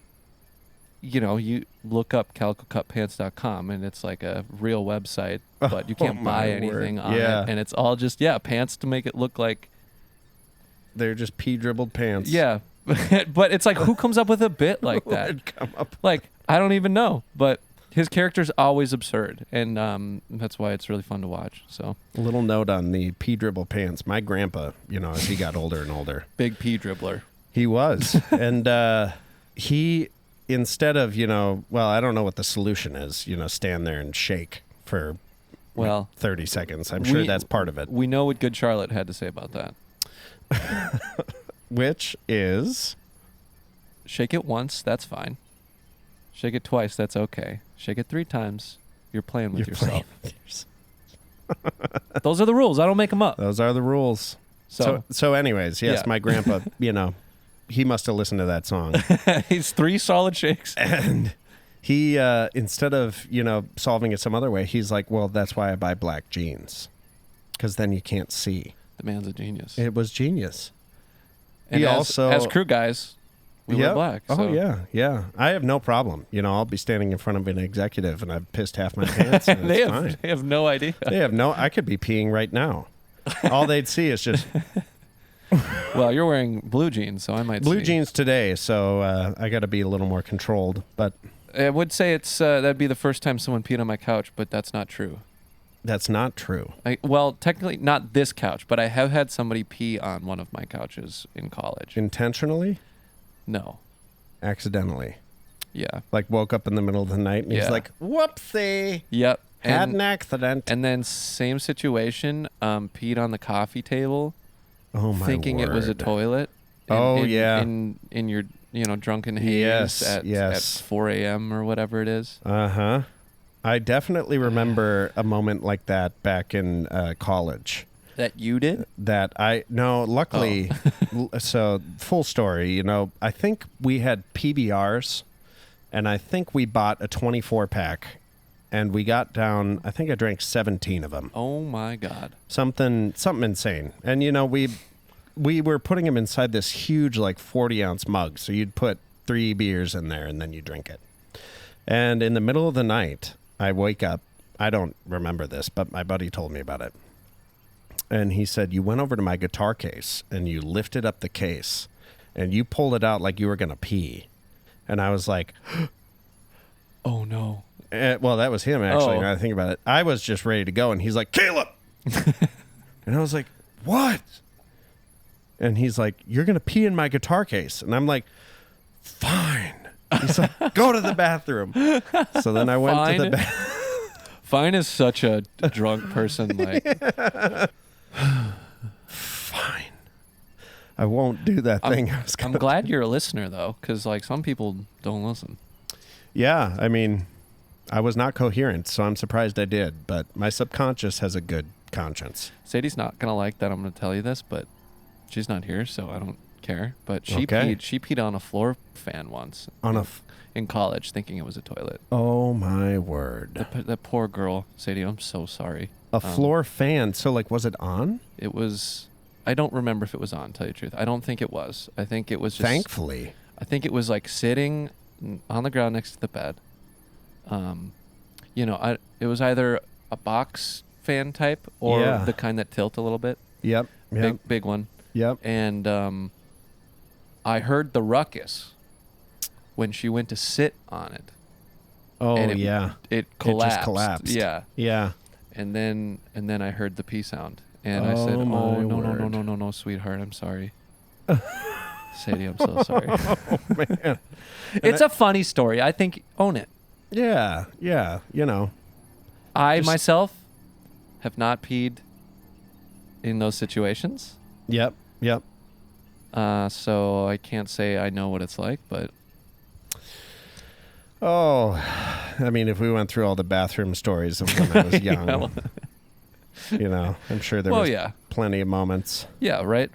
you look up calicocutpants.com, and it's like a real website, but you can't buy anything on it. And it's all just, pants to make it look like they're just pee dribbled pants. Yeah. But it's like, who comes up with a bit like that? Who would come up? Like, I don't even know. But his character's always absurd, and that's why it's really fun to watch. So a little note on the pee dribble pants. My grandpa, as he got older and older. Big pee dribbler. He was. And he... Instead of, I don't know what the solution is, stand there and shake for 30 seconds. I'm sure that's part of it. We know what Good Charlotte had to say about that. Which is? Shake it once, that's fine. Shake it twice, that's okay. Shake it 3 times, you're playing with yourself. Those are the rules. I don't make them up. Those are the rules. So anyways, yes, my grandpa, he must have listened to that song. He's 3 solid shakes. And he, instead of, solving it some other way, he's like, well, that's why I buy black jeans. Because then you can't see. The man's a genius. It was genius. And he as crew guys, we wear black. So. Oh, yeah. I have no problem. I'll be standing in front of an executive and I've pissed half my pants. And they fine. have no idea. I could be peeing right now. All they'd see is just Well, you're wearing blue jeans, so I might Blue see. jeans today, so I got to be a little more controlled. But I would say it's that'd be the first time someone peed on my couch, but that's not true. that's not true. Well, technically not this couch, but I have had somebody pee on one of my couches in college. Intentionally? No. Accidentally? Yeah. Like woke up in the middle of the night and he's Yeah. like, whoopsie. Yep. Had an accident. And then same situation, peed on the coffee table, Oh, my thinking it was a word. toilet. Yeah. In your drunken haze at 4 a.m. or whatever it is. Uh-huh. I definitely remember a moment like that back in college. That you did? Luckily, so full story, I think we had PBRs, and I think we bought a 24-pack, and we got down, I think I drank 17 of them. Oh, my God. Something insane. And, we were putting them inside this huge, 40-ounce mug, so you'd put 3 beers in there, and then you drink it. And in the middle of the night, I wake up. I don't remember this, but my buddy told me about it. And he said, you went over to my guitar case and you lifted up the case and you pulled it out like you were going to pee. And I was like, oh, no. Well, that was him, actually. Oh. Now I think about it. I was just ready to go. And he's like, Kaleb. And I was like, what? And he's like, you're going to pee in my guitar case. And I'm like, fine. He's like, go to the bathroom. So then I went to the bathroom. Fine is such a drunk person. Fine. I won't do that thing. I'm glad you're a listener, though, because some people don't listen. Yeah, I mean, I was not coherent, so I'm surprised I did. But my subconscious has a good conscience. Sadie's not going to like that I'm going to tell you this, but she's not here, so I don't care. But she Okay. peed on a floor fan once. In college, thinking it was a toilet. Oh, my word. That poor girl, Sadie, I'm so sorry. A floor fan. So, was it on? It was... I don't remember if it was on, to tell you the truth. I don't think it was. I think it was just... Thankfully. I think it was, sitting on the ground next to the bed. It was either a box fan type or the kind that tilt a little bit. Yep. Big one. Yep. And I heard the ruckus when she went to sit on it. Oh, and yeah. It collapsed. It just collapsed. Yeah. Yeah. And then I heard the pee sound. And I said, no, sweetheart, I'm sorry. Sadie, I'm so sorry. Oh, man. It's a funny story. I think, own it. Yeah. Yeah. I myself have not peed in those situations. Yep. Yep. So I can't say I know what it's like, but... Oh, I mean, if we went through all the bathroom stories of when I was young, I'm sure there was plenty of moments. Yeah, right?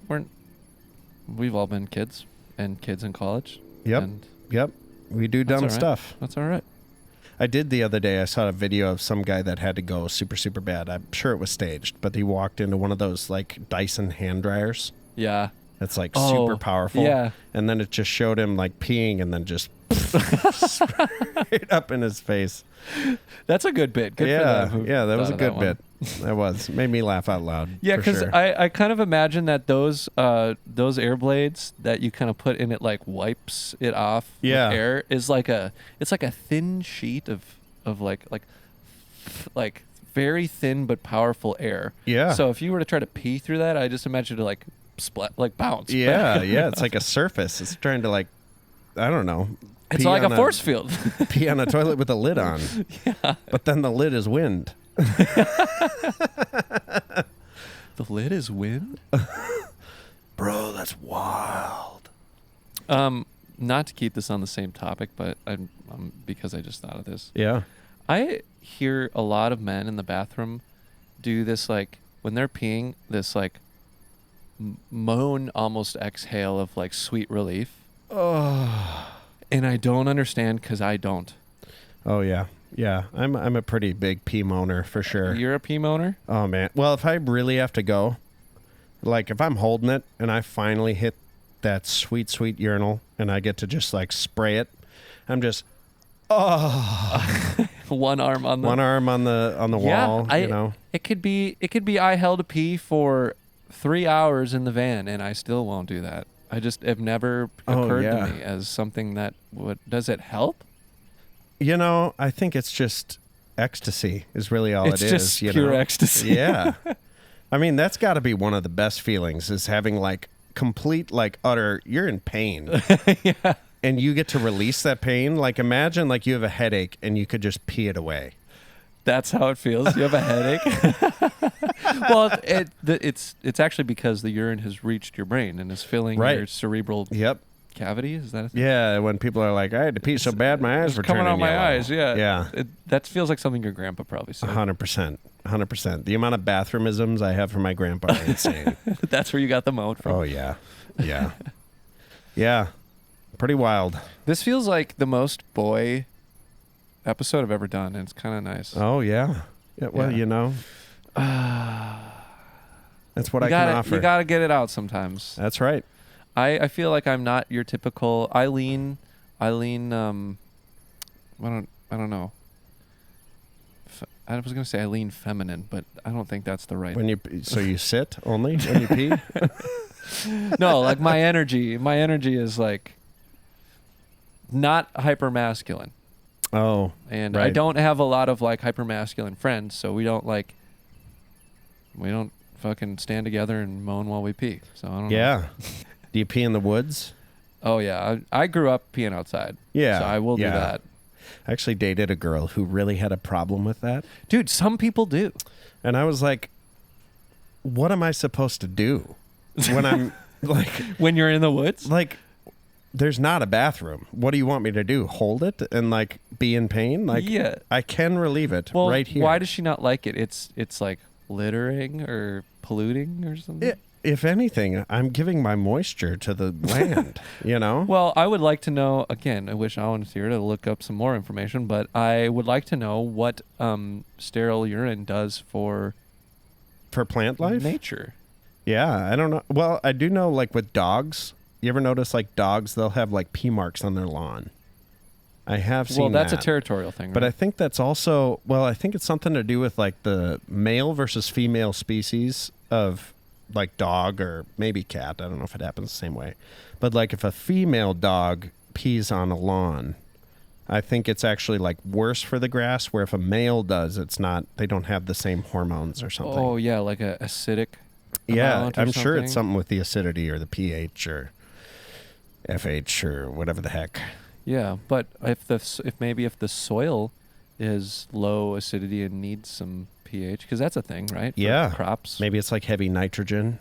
We've all been kids in college. Yep. And yep. We do dumb stuff. That's all right. I did the other day. I saw a video of some guy that had to go super, super bad. I'm sure it was staged, but he walked into one of those Dyson hand dryers. Yeah. That's super powerful. Yeah. And then it just showed him peeing and then just straight up in his face. That's a good bit. Good for them. Yeah, that was a good bit. That was. Made me laugh out loud. Yeah, because sure. I kind of imagine that those air blades that you kind of put in it wipes it off with air is it's like a thin sheet of very thin but powerful air. Yeah. So if you were to try to pee through that, I just imagine it splat bounce. Yeah, yeah. It's like a surface. It's trying to I don't know. It's like a force field. Pee on a toilet with a lid on. Yeah. But then the lid is wind. The lid is wind? Bro, that's wild. Not to keep this on the same topic, but I'm because I just thought of this. Yeah. I hear a lot of men in the bathroom do this when they're peeing, this moan, almost exhale of sweet relief. Oh. And I don't understand because I don't. Oh yeah. Yeah. I'm a pretty big pee moaner for sure. You're a pee moaner? Oh man. Well, if I really have to go, if I'm holding it and I finally hit that sweet, sweet urinal and I get to just spray it, I'm just one arm on the wall, It could be I held a pee for 3 hours in the van, and I still won't do that. I just have never occurred to me as something that would. Does it help? I think it's just ecstasy is really all it is. It's just pure ecstasy. Yeah. I mean, that's got to be one of the best feelings is having like complete, like utter, you're in pain. Yeah. And you get to release that pain. Like imagine like you have a headache and you could just pee it away. That's how it feels. You have a headache. Well, it's actually because the urine has reached your brain and is filling your cerebral cavity. Is that a thing? Yeah, when people are like, I had to pee so bad my eyes were coming turning out my yellow. eyes. Yeah, Yeah. That feels like something your grandpa probably said. 100%. The amount of bathroomisms I have from my grandpa are insane. That's where you got the moat from. Oh yeah. Yeah. Pretty wild. This feels like the most boy episode I've ever done, and it's kind of nice. Oh yeah. Well, that's what I can offer. You gotta get it out sometimes. That's right. I feel like I'm not your typical. I lean. I don't know. I was gonna say I lean feminine, but I don't think that's the right. So you sit only when you pee? No, like my energy is like not hyper masculine. Oh, and right. I don't have a lot of like hyper masculine friends, so we don't fucking stand together and moan while we pee. So I don't know. Yeah. Do you pee in the woods? Oh yeah, I grew up peeing outside. Yeah, so I will do that. I actually dated a girl who really had a problem with that. Dude, some people do. And I was like, what am I supposed to do when I'm like when you're in the woods? Like there's not a bathroom. What do you want me to do? Hold it and like be in pain? Like yeah. I can relieve it right here. Why does she not like it? It's like littering or polluting or something? If anything, I'm giving my moisture to the land, Well, I would like to know, again, I wish Awen was here to look up some more information, but I would like to know what sterile urine does for plant life? Nature. Yeah, I don't know. Well, I do know like with dogs, you ever notice like dogs, they'll have like pee marks on their lawn. I have seen that. Well, that's a territorial thing, right? But I think that's also, I think it's something to do with like the male versus female species of like dog or maybe cat. I don't know if it happens the same way. But like if a female dog pees on a lawn, I think it's actually like worse for the grass, where if a male does, it's not, they don't have the same hormones or something. Oh, yeah, like a acidic Yeah, I'm sure it's something with the acidity or the pH or FH or whatever the heck. Yeah, but if maybe the soil is low acidity and needs some pH, because that's a thing, right? For crops. Maybe it's like heavy nitrogen.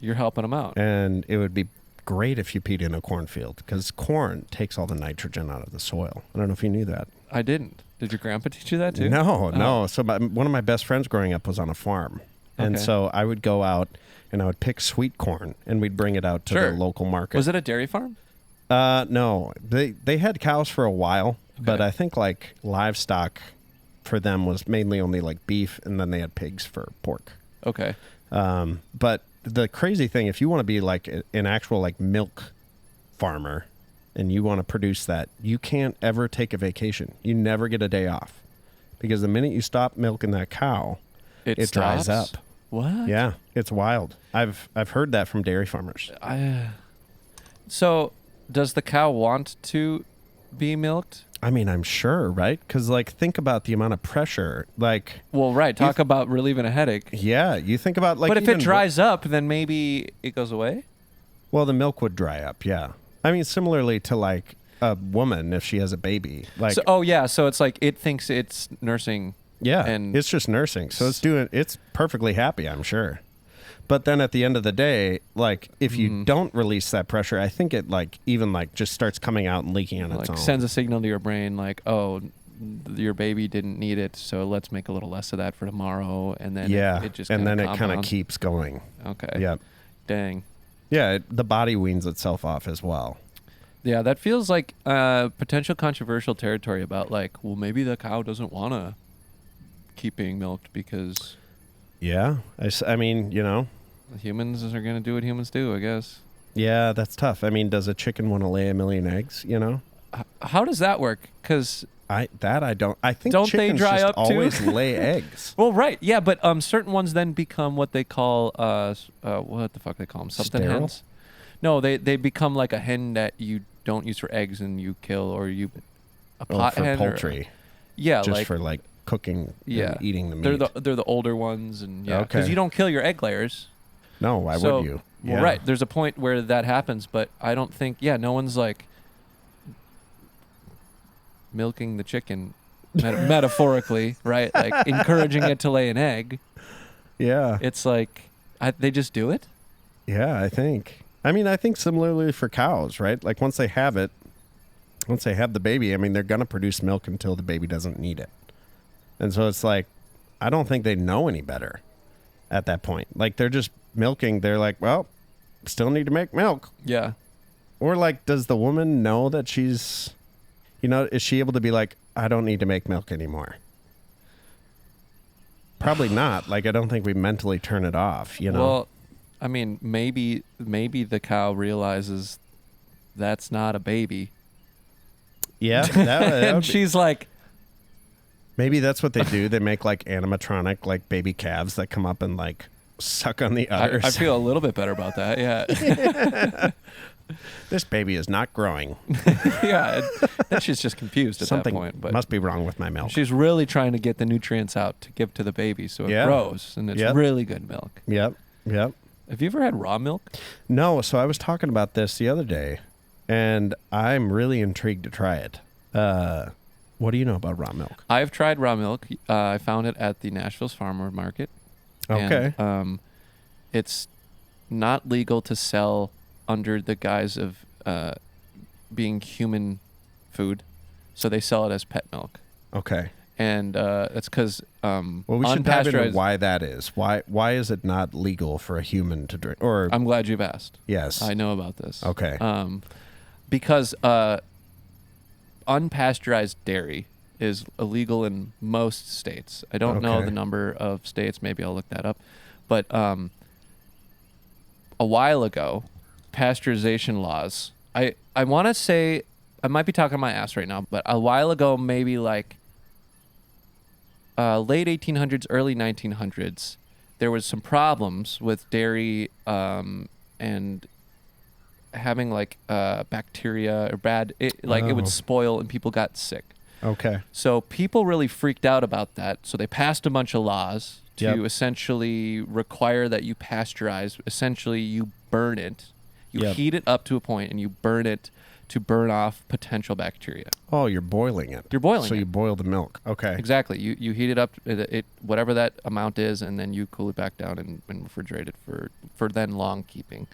You're helping them out. And it would be great if you peed in a cornfield, because corn takes all the nitrogen out of the soil. I don't know if you knew that. I didn't. Did your grandpa teach you that too? No. So one of my best friends growing up was on a farm. And so I would go out and I would pick sweet corn and we'd bring it out to the local market. Was it a dairy farm? No. They had cows for a while, but I think like livestock for them was mainly only like beef, and then they had pigs for pork. Okay. But the crazy thing, if you want to be like an actual like milk farmer and you want to produce that, you can't ever take a vacation. You never get a day off, because the minute you stop milking that cow, it dries up. What? Yeah, it's wild. I've heard that from dairy farmers. So does the cow want to be milked? I mean, I'm sure, right? Because, like, think about the amount of pressure. Like, well, right. Talk about relieving a headache. Yeah, you think about like. But if it dries up, then maybe it goes away. Well, the milk would dry up. Yeah, I mean, similarly to like a woman if she has a baby. Like, so it's like it thinks it's nursing. Yeah, and it's just nursing, so it's perfectly happy, I'm sure. But then at the end of the day, like if you don't release that pressure, I think it like even like just starts coming out and leaking on its own. Sends a signal to your brain like, oh, your baby didn't need it, so let's make a little less of that for tomorrow, and then it just and then it kind of keeps going. Okay. Yeah. Dang. Yeah, the body weans itself off as well. Yeah, that feels like potential controversial territory about like, well, maybe the cow doesn't want to keep being milked because. Yeah, I mean, humans are going to do what humans do, I guess. Yeah, that's tough. I mean, does a chicken want to lay 1 million eggs, how does that work? Because I don't. I think don't they chickens dry just up too? always lay eggs. Well, right, yeah, but certain ones then become what they call what the fuck they call them? Something Sterile? hens. No, they become like a hen that you don't use for eggs and you kill, or you a pot for hen poultry. Yeah, just like for like cooking and eating the meat. They're the older ones, and because Okay. you don't kill your egg layers. No, why would you? Well, right. There's a point where that happens, but I don't think. Yeah, no one's like milking the chicken, metaphorically, right? Like encouraging it to lay an egg. Yeah. It's like they just do it. Yeah, I think. I mean, I think similarly for cows, right? Like once they have the baby, I mean, they're going to produce milk until the baby doesn't need it. And so it's like, I don't think they know any better at that point. Like they're just milking. They're like, well, still need to make milk. Yeah. Or like, does the woman know that she's, is she able to be like, I don't need to make milk anymore? Probably not. Like, I don't think we mentally turn it off, Well, I mean, maybe the cow realizes that's not a baby. Yeah. That and would be- she's like, maybe that's what they do. They make like animatronic, like baby calves that come up and like suck on the udders. I feel a little bit better about that. Yeah. This baby is not growing. Yeah. Then she's just confused at Something that point. But must be wrong with my milk. she's really trying to get the nutrients out to give to the baby so it Yeah. grows, and it's Yep. really good milk. Yep. Have you ever had raw milk? No, so I was talking about this the other day, and I'm really intrigued to try it. What do you know about raw milk? I've tried raw milk. I found it at the Nashville's Farmer Market. Okay. And, it's not legal to sell under the guise of being human food, so they sell it as pet milk. Okay. And that's because Well, we should dive into unpasteurized. why that is. Why is it not legal for a human to drink? Or I'm glad you've asked. yes. I know about this. Okay. Because unpasteurized dairy is illegal in most states. I don't know Okay. the number of states. Maybe I'll look that up. But a while ago, pasteurization laws. I want to say, I might be talking my ass right now, but a while ago, maybe like late 1800s, early 1900s, there was some problems with dairy and having like bacteria or it would spoil and people got sick. Okay. So people really freaked out about that. So they passed a bunch of laws to Yep. essentially require that you pasteurize. Essentially, you burn it. You Yep. heat it up to a point and you burn it to burn off potential bacteria. Oh, you're boiling it. You're boiling So it. you boil the milk. Okay. Exactly. You heat it up, it whatever that amount is, and then you cool it back down and refrigerate it for then long keeping.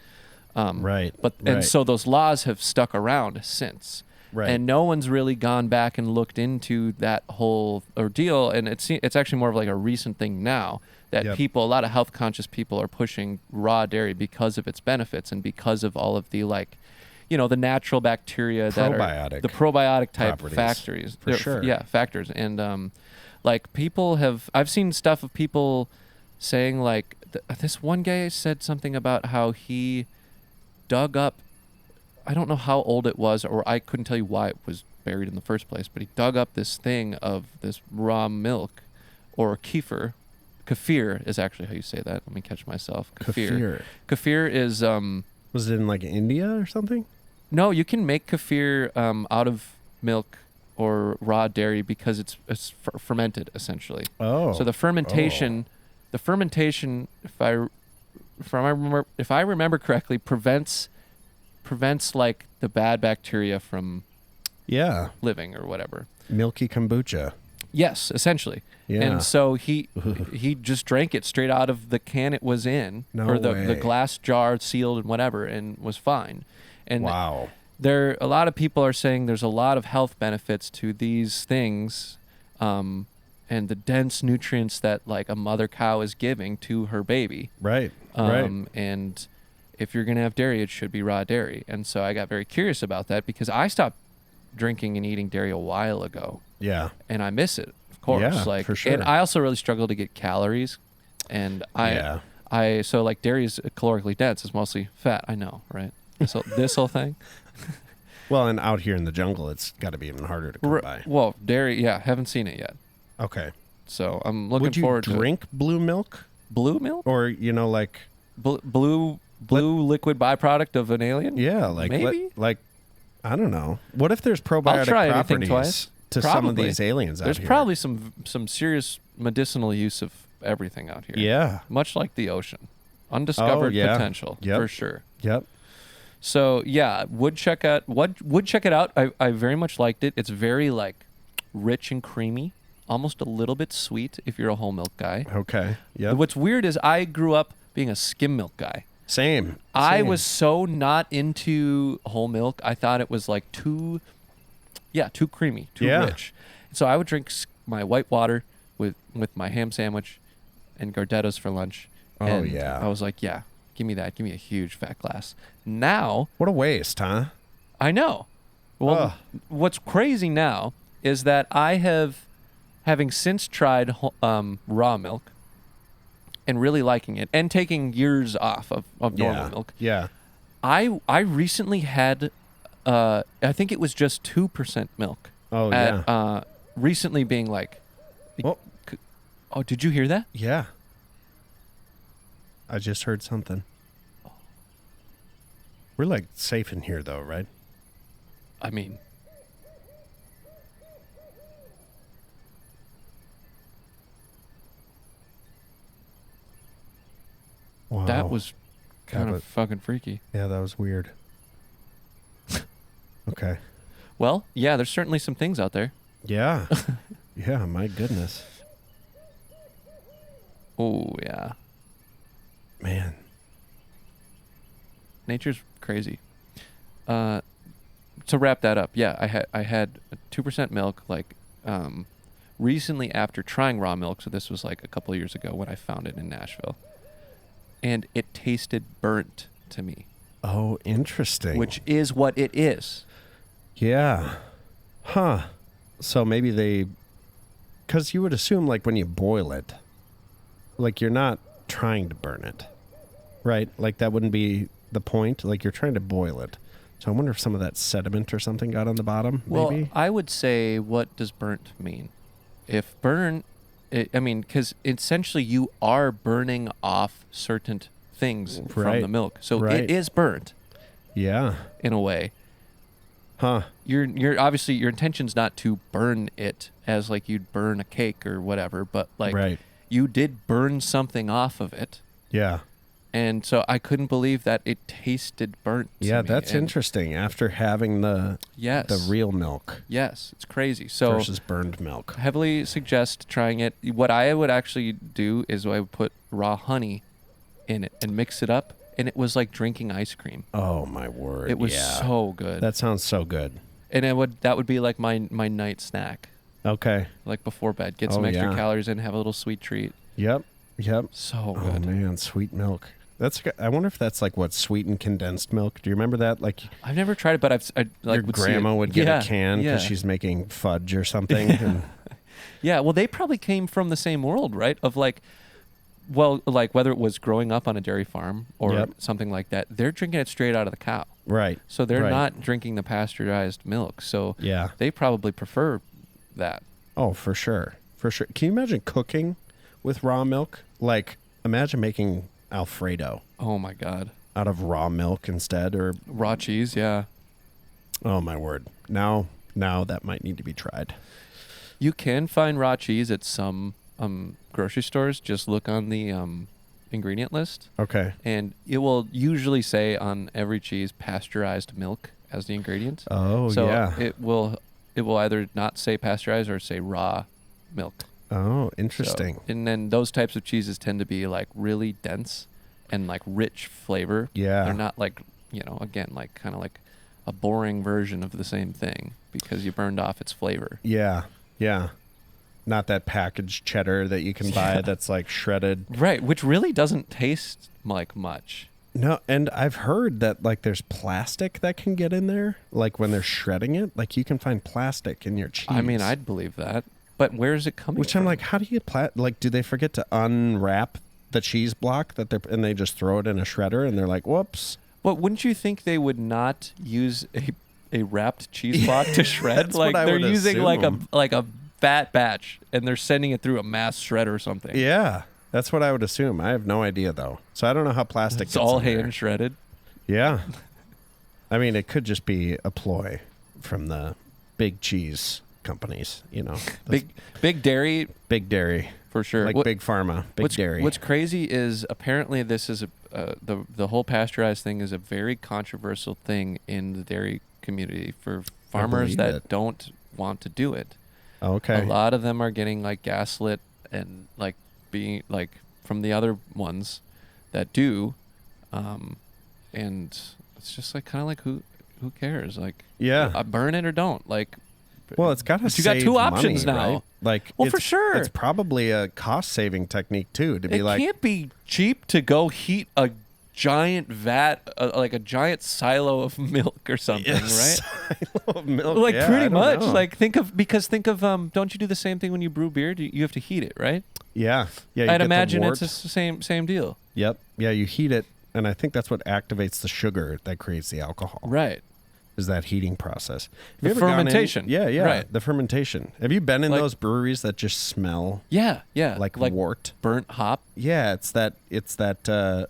Right. But right. and so those laws have stuck around since. Right. And no one's really gone back and looked into that whole ordeal. And it's actually more of like a recent thing now that Yep. a lot of health conscious people are pushing raw dairy because of its benefits and because of all of the the natural bacteria that are Probiotic the probiotic type properties, factors. for sure. Yeah, factors. And I've seen stuff of people saying like this one guy said something about how he dug up, I don't know how old it was, or I couldn't tell you why it was buried in the first place, but he dug up this thing of this raw milk or kefir. Kefir is actually how you say that. Let me catch myself. Kefir. Kefir is Was it in like India or something? no, you can make kefir out of milk or raw dairy because it's fermented essentially. Oh. So the fermentation, if I remember correctly, prevents like the bad bacteria from Yeah. living or whatever. Milky kombucha. Yes, essentially. Yeah. And so he just drank it straight out of the can it was in, No or the way. glass jar sealed and whatever, and was fine. And Wow. a lot of people are saying there's a lot of health benefits to these things, and the dense nutrients that like a mother cow is giving to her baby. Right. Right. And if you're gonna have dairy, it should be raw dairy. And so I got very curious about that because I stopped drinking and eating dairy a while ago, Yeah. and I miss it, of course. Yeah, for sure. And I also really struggle to get calories, and Yeah. so like dairy is calorically dense. It's mostly fat. I know, right? This whole thing. Well, and out here in the jungle, it's got to be even harder to come by. Well, dairy, yeah, haven't seen it yet. Okay. So I'm looking Would you forward to drink blue milk? Blue milk? Or, you know, like... Blue liquid byproduct of an alien? Yeah, like... Maybe? Like, I don't know. What if there's I'll probiotic try anything properties twice. to some of these aliens out There's here? probably some serious medicinal use of everything out here. Yeah. Much like the ocean. Undiscovered potential, for sure. Yep. So, yeah, would check it out. I very much liked it. It's very, like, rich and creamy. Almost a little bit sweet if you're a whole milk guy. Okay. Yep. What's weird is I grew up being a skim milk guy. Same. I was so not into whole milk. I thought it was like too creamy, too rich. So I would drink my white water with my ham sandwich and Gardettos for lunch. Oh, and yeah. I was like, yeah, give me that. Give me a huge fat glass. Now. What a waste, huh? I know. Well, what's crazy now is that having since tried raw milk and really liking it and taking years off of normal milk. Yeah. I recently had, I think it was just 2% milk. Oh, yeah. Recently being like, oh, did you hear that? Yeah. I just heard something. We're like safe in here though, right? I mean, wow. That was kind of fucking freaky. Yeah, that was weird. Okay. Well, yeah, there's certainly some things out there. Yeah. Yeah, my goodness. Oh, yeah. Man. Nature's crazy. To wrap that up, yeah, I had 2% milk like recently after trying raw milk, so this was like a couple of years ago when I found it in Nashville. And it tasted burnt to me. Oh, interesting. Which is what it is. Yeah. Huh. So maybe because you would assume like when you boil it, like you're not trying to burn it, right? Like that wouldn't be the point. Like you're trying to boil it. So I wonder if some of that sediment or something got on the bottom. Well, maybe? I would say, what does burnt mean? If because essentially you are burning off certain things from the milk. So it is burnt. Yeah. In a way. Huh. You're obviously your intention's not to burn it as like you'd burn a cake or whatever, but like you did burn something off of it. Yeah. And so I couldn't believe that it tasted burnt. Yeah, to me. that's interesting. After having the real milk. Yes, it's crazy. So versus burned milk. Heavily suggest trying it. What I would actually do is I would put raw honey in it and mix it up, and it was like drinking ice cream. Oh my word! It was so good. That sounds so good. And that would be like my night snack. Okay. Like before bed, get some extra calories in, have a little sweet treat. Yep. So good. Oh man, sweet milk. I wonder if that's like what sweetened condensed milk. Do you remember that? Like I've never tried it, but I like your grandma would get a can because she's making fudge or something. And yeah, well, they probably came from the same world, right? Of like, well, like whether it was growing up on a dairy farm or something like that, they're drinking it straight out of the cow. Right. So they're not drinking the pasteurized milk. So they probably prefer that. Oh, for sure. For sure. Can you imagine cooking with raw milk? Like imagine making Alfredo. Oh my God. Out of raw milk instead, or raw cheese, yeah. Oh my word. Now that might need to be tried. You can find raw cheese at some grocery stores. Just look on the ingredient list. Okay. And it will usually say on every cheese pasteurized milk as the ingredient. Oh, so yeah. It will either not say pasteurized or say raw milk. Oh, interesting. So, and then those types of cheeses tend to be like really dense and like rich flavor. Yeah. They're not like, again, like kind of like a boring version of the same thing because you burned off its flavor. Yeah. Yeah. Not that packaged cheddar that you can buy that's like shredded. Right, which really doesn't taste like much. No, and I've heard that like there's plastic that can get in there, like when they're shredding it, like you can find plastic in your cheese. I mean, I'd believe that. But where is it coming from? Which I'm like, how do you like do they forget to unwrap the cheese block and they just throw it in a shredder and they're like, "Whoops." Well, wouldn't you think they would not use a wrapped cheese block to shred. That's Like what I they're would using assume. like a fat batch, and they're sending it through a mass shredder or something. Yeah, that's what I would assume. I have no idea though, so I don't know how plastic. It's gets all in there. hand shredded. Yeah, I mean, it could just be a ploy from the big cheese companies. You know, those Big dairy big dairy for sure. like big pharma, big dairy. What's crazy is apparently this is the whole pasteurized thing is a very controversial thing in the dairy community for farmers believe that it. don't want to do it. Okay. A lot of them are getting like gaslit and like being like from the other ones that do, and it's just like kind of like who cares? Like Yeah. burn it or don't. Like Well, it's got to. But you got two options now. Right? Like, Well, for sure. it's probably a cost-saving technique too. To be it like, can't be cheap to go heat a giant vat, like a giant silo of milk or something, right? silo of milk. Like Yeah, I pretty don't much. know. Like think of don't you do the same thing when you brew beer? You have to heat it, right? yeah, yeah. you I'd get the imagine wort. it's the same deal. Yep. Yeah, you heat it, and I think that's what activates the sugar that creates the alcohol. Right. Is that heating process? Have The you ever gone in- fermentation. Yeah, yeah. Right. The fermentation. Have you been in Like- those breweries that just smell Yeah, yeah. like wort? burnt hop. Yeah, it's that.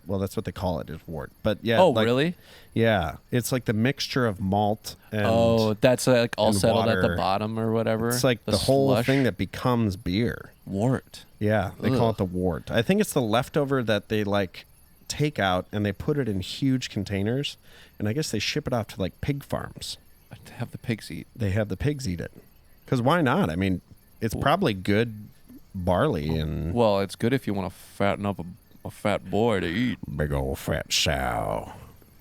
Well, that's what they call it, is wort. But yeah. Oh, like- really? Yeah, it's like the mixture of malt and. Oh, that's like all and settled at the water. bottom or whatever. It's like the whole slush. thing that becomes beer. wort. Yeah, they call Ugh. it the wort. I think it's the leftover that they like take out and they put it in huge containers, and I guess they ship it off to like pig farms. To have the pigs eat. They have the pigs eat it. Because why not? I mean, it's probably good barley and Well, it's good if you want to fatten up a fat boy to eat. big old fat sow.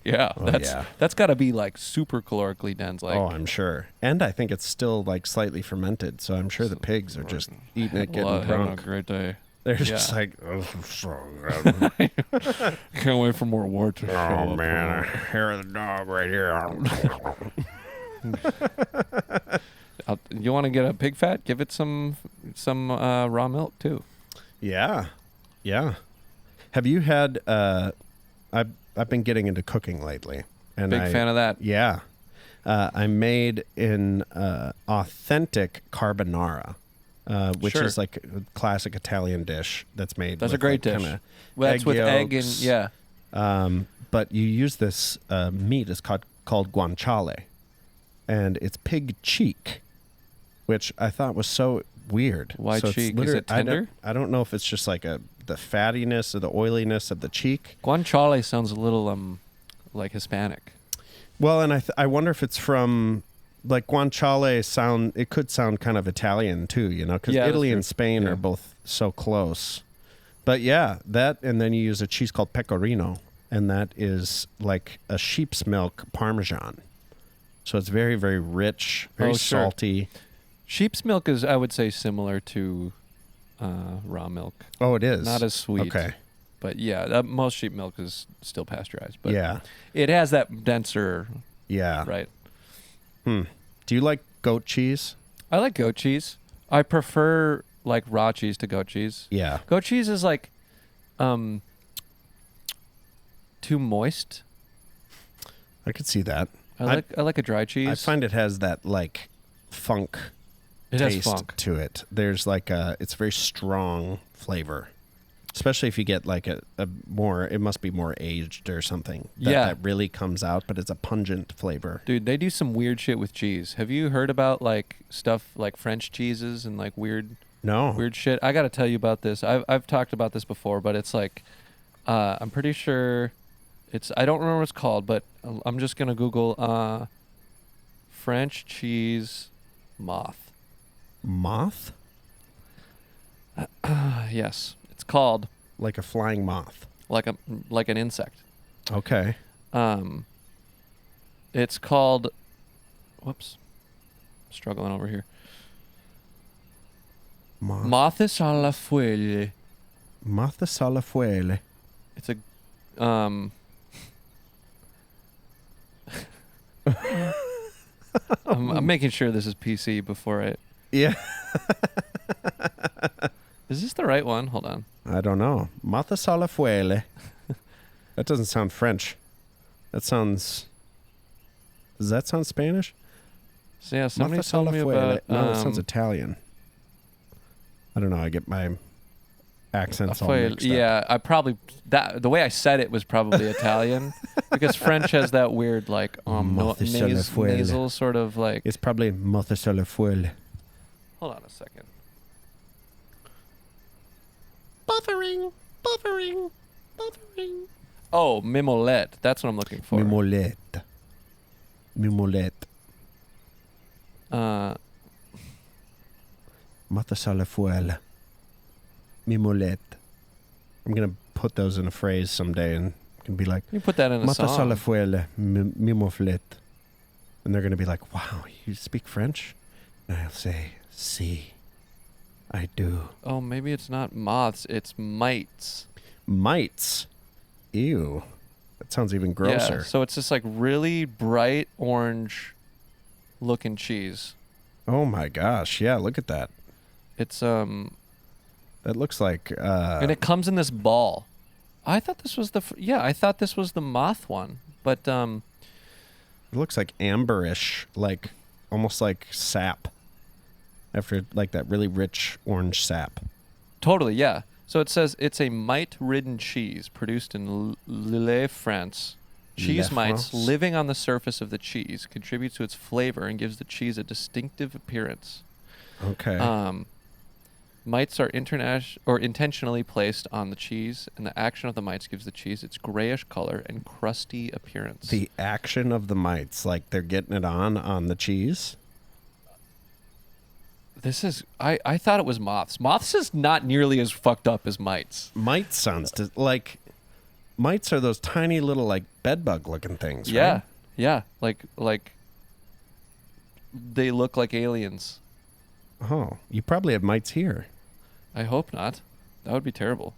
Yeah, yeah. that's got to be like super calorically dense. Like, Oh, I'm sure. And I think it's still like slightly fermented, so I'm sure the pigs are just eating it, getting having a drunk. great day. They're just Yeah. like, oh, so good. Can't wait for more wort to show Oh up. man, hair of the dog right here. You want to get a pig fat? Give it some raw milk too. Yeah, yeah. Have you had? I've been getting into cooking lately, and Big fan of that. Yeah, I made an authentic carbonara, which Sure. is like a classic Italian dish that's made. That's a with, great like, dish. kinda Well, that's with egg and yolks. yeah. But you use this meat. It's called guanciale, and it's pig cheek, which I thought was so weird. Why so it's cheek? Is literally- it tender? I don't know if it's just like the fattiness or the oiliness of the cheek. Guanciale sounds a little like Hispanic. Well, and I wonder if it's from like guanciale it could sound kind of Italian too, you know, because Yeah, that's Italy true. and Spain Yeah. are both so close. But yeah, that, and then you use a cheese called pecorino, and that is like a sheep's milk Parmesan. So it's very, very rich, very Oh, sure. salty. Sheep's milk is, I would say, similar to raw milk. Oh, it is. Not as sweet. Okay. But yeah, most sheep milk is still pasteurized. But Yeah. it has that denser, Yeah. right? Do you like goat cheese? I like goat cheese. I prefer like raw cheese to goat cheese. Yeah. Goat cheese is like too moist. I could see that. I like a dry cheese. I find it has that like funk it has taste funk. to it. There's like it's very strong flavor. Especially if you get like a more, it must be more aged or something. That really comes out, but it's a pungent flavor. Dude, they do some weird shit with cheese. Have you heard about like stuff like French cheeses and like weird shit? I got to tell you about this. I've talked about this before, but it's like I'm pretty sure I don't remember what it's called, but I'm just going to Google French cheese moth. Moth? Yes, it's called Like a flying moth. like an insect. Okay. It's called whoops. Struggling over here. Moth. Mothis à la feuille. Moth salafuele. It's a I'm making sure this is PC before I. Yeah. Is this the right one? Hold on. I don't know. Moth salafuele. That doesn't sound French. That sounds Does that sound Spanish? So yeah, somebody told me about. No, it sounds Italian. I don't know. I get my accents all mixed up. Yeah, I probably the way I said it was probably Italian because French has that weird like nasal sort of like. It's probably Montesole Fuel. Hold on a second. Buffering. Oh, mimolette. That's what I'm looking for. Mimolette. Montesole Fuel. Mimolette. I'm going to put those in a phrase someday and can be like, you put that in a song. Montesole Fuel. Mimoflet. And they're going to be like, wow, you speak French? And I'll say, si. I do. Oh, maybe it's not moths. It's mites. Mites? Ew. That sounds even grosser. Yeah, so it's this like really bright orange looking cheese. Oh my gosh. Yeah, look at that. It's That looks like and it comes in this ball. I thought this was I thought this was the moth one, but it looks like amberish, like almost like sap. After like that really rich orange sap. Totally, yeah. So it says it's a mite-ridden cheese produced in Lille, France. Cheese mites living on the surface of the cheese contribute to its flavor and gives the cheese a distinctive appearance. Okay. Mites are intentionally placed on the cheese, and the action of the mites gives the cheese its grayish color and crusty appearance. The action of the mites, like they're getting it on the cheese? This is I thought it was moths. Moths is not nearly as fucked up as mites. Mites sounds like mites are those tiny little like bedbug looking things, Yeah. right? Yeah. Like they look like aliens. Oh, you probably have mites here. I hope not. That would be terrible.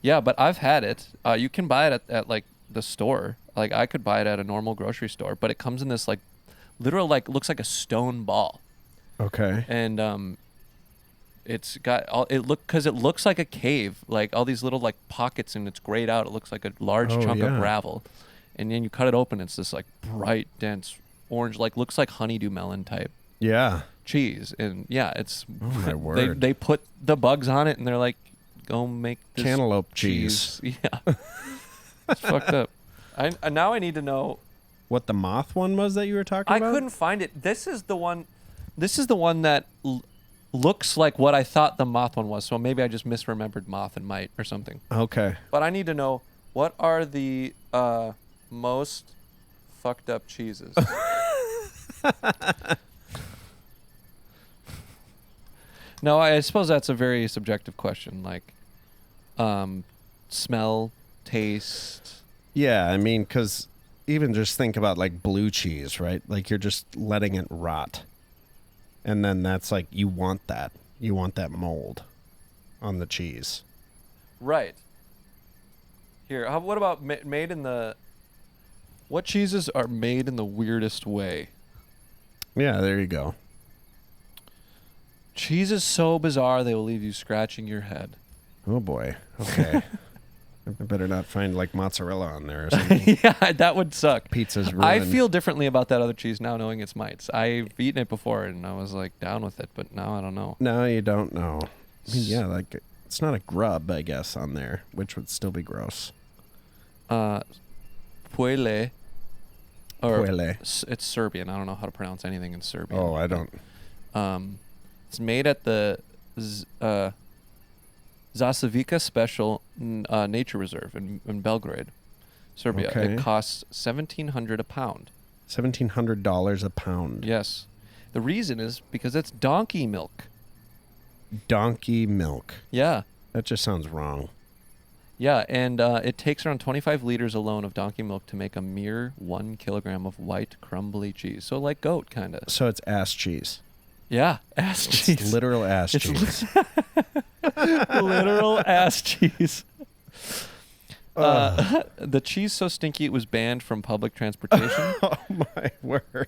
Yeah, but I've had it. You can buy it at like the store. Like I could buy it at a normal grocery store, but it comes in this like literal like looks like a stone ball. Okay. And it's got it looks like a cave, like all these little like pockets, and it's grayed out. It looks like a large chunk of gravel, and then you cut it open. It's this like bright, dense orange, like looks like honeydew melon type. Yeah. Cheese, and yeah, it's oh my word. They put the bugs on it, and they're like, go make this cantaloupe cheese. Yeah, it's fucked up. Now I need to know what the moth one was that you were talking about. I couldn't find it. This is the one that looks like what I thought the moth one was. So maybe I just misremembered moth and mite or something. Okay. But I need to know, what are the most fucked up cheeses? No, I suppose that's a very subjective question. Like, smell, taste. Yeah, I mean, because even just think about like blue cheese, right? Like you're just letting it rot. And then that's like, you want that mold on the cheese. Right. Here, what about made in the... What cheeses are made in the weirdest way? Yeah, there you go. Cheese is so bizarre they will leave you scratching your head. Oh boy. Okay. I better not find like mozzarella on there or something. Yeah, that would suck. Pizza's ruined. I feel differently about that other cheese now, knowing it's mites. I've eaten it before and I was like down with it, but now I don't know. No, you don't know. I mean, yeah, like it's not a grub, I guess, on there, which would still be gross. Puele. Puele. It's Serbian. I don't know how to pronounce anything in Serbian. Oh, I don't. It's made at the Zasavica Special Nature Reserve in Belgrade, Serbia. Okay. It costs $1,700 a pound. $1,700 a pound. Yes. The reason is because it's donkey milk. Donkey milk. Yeah. That just sounds wrong. Yeah, and it takes around 25 liters alone of donkey milk to make a mere 1 kilogram of white, crumbly cheese. So like goat, kind of. So it's ass cheese. Yeah, ass cheese. It's literal ass cheese. Literal ass cheese. The cheese so stinky it was banned from public transportation. Oh my word.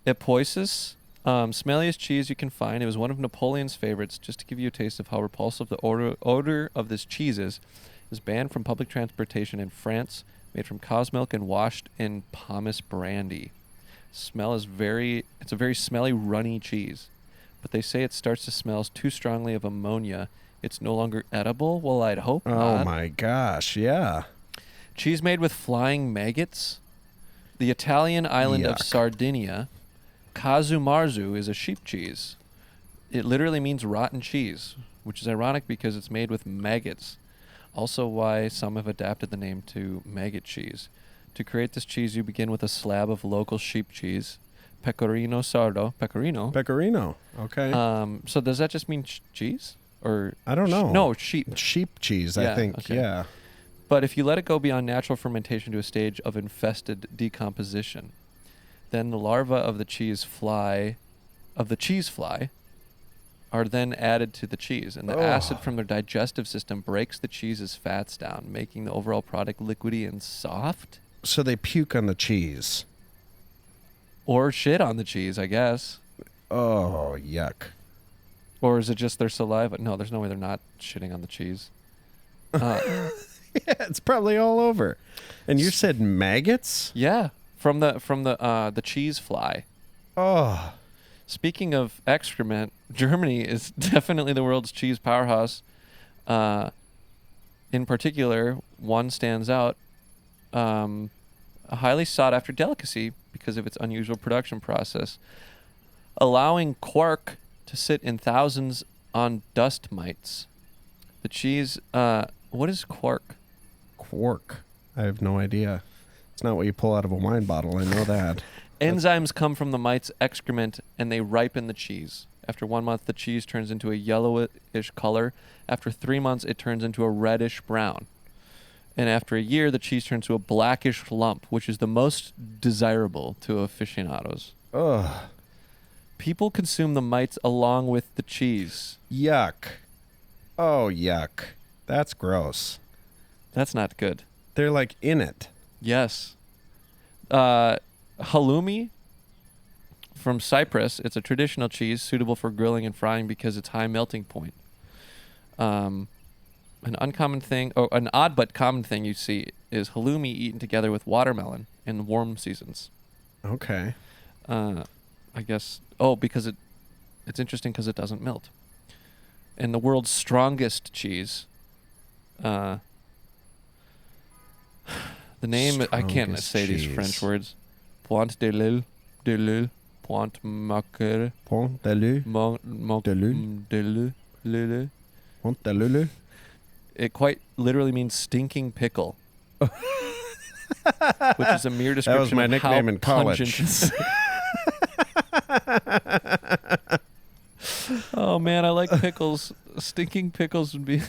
Epoisis, smelliest cheese you can find. It was one of Napoleon's favorites. Just to give you a taste of how repulsive the odor of this cheese is, it was banned from public transportation in France, made from cow's milk and washed in pomace brandy. It's a very smelly, runny cheese. But they say it starts to smell too strongly of ammonia. It's no longer edible? Well, I'd hope not. Oh my gosh, yeah. Cheese made with flying maggots. The Italian island of Yuck. Sardinia, Casumarzu, is a sheep cheese. It literally means rotten cheese, which is ironic because it's made with maggots. Also why some have adapted the name to maggot cheese. To create this cheese, you begin with a slab of local sheep cheese, pecorino sardo. Pecorino. Okay. So does that just mean cheese? Or I don't know. No, sheep. Sheep cheese, Yeah, I think. okay. Yeah. But if you let it go beyond natural fermentation to a stage of infested decomposition, then the larvae of the cheese fly, are then added to the cheese, and the acid from their digestive system breaks the cheese's fats down, making the overall product liquidy and soft. So they puke on the cheese. Or shit on the cheese, I guess. Oh, yuck. Or is it just their saliva? No, there's no way they're not shitting on the cheese. Yeah, it's probably all over. And you said maggots? Yeah, from the cheese fly. Oh. Speaking of excrement, Germany is definitely the world's cheese powerhouse. In particular, one stands out. A highly sought-after delicacy because of its unusual production process, allowing quark to sit in thousands on dust mites. The cheese... what is quark? Quark. I have no idea. It's not what you pull out of a wine bottle. I know that. Enzymes come from the mite's excrement and they ripen the cheese. After 1 month, the cheese turns into a yellowish color. After 3 months, it turns into a reddish brown. And after a year, the cheese turns to a blackish lump, which is the most desirable to aficionados. Ugh. People consume the mites along with the cheese. Yuck. Oh, yuck. That's gross. That's not good. They're like in it. Yes. Halloumi from Cyprus. It's a traditional cheese suitable for grilling and frying because its high melting point. An odd but common thing you see is halloumi eaten together with watermelon in warm seasons. Okay. I guess. Because it's interesting because it doesn't melt. And the world's strongest cheese. The name, I can't say these French words. Point de l'île, Point Maquer. Pont de l'U. Pont de l'U. It quite literally means stinking pickle. Which is a mere description That was my of nickname how in college. pungent. Oh man, I like pickles. Stinking pickles would be...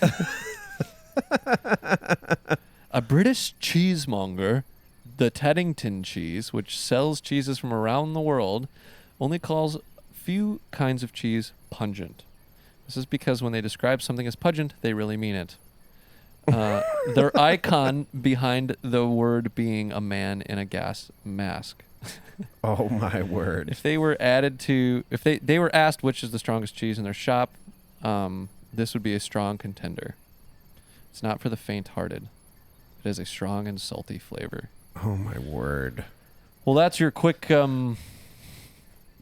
A British cheesemonger, the Teddington cheese, which sells cheeses from around the world, only calls few kinds of cheese pungent. This is because when they describe something as pungent, they really mean it. Their icon behind the word being a man in a gas mask. Oh my word. If they were they were asked which is the strongest cheese in their shop, this would be a strong contender. It's not for the faint-hearted. It has a strong and salty flavor. Oh my word. Well, that's your quick...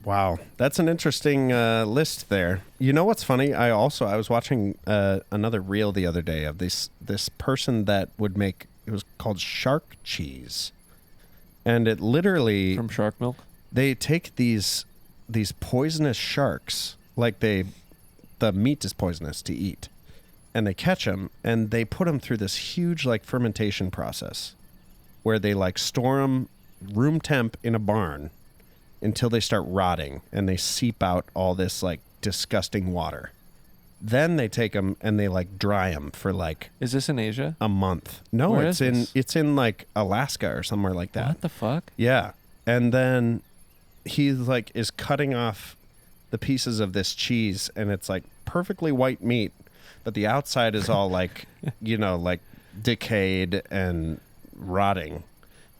Wow, that's an interesting list there. You know what's funny? I was watching another reel the other day of this person that would make, it was called shark cheese. And it literally... From shark milk? They take these poisonous sharks, like the meat is poisonous to eat, and they catch them and they put them through this huge like fermentation process where they like store them room temp in a barn until they start rotting and they seep out all this like disgusting water. Then they take them and they like dry them for like... Is this in Asia? A month. No, Where it's in like Alaska or somewhere like that. What the fuck? Yeah. And then he like is cutting off the pieces of this cheese and it's like perfectly white meat, but the outside is all like, like decayed and rotting.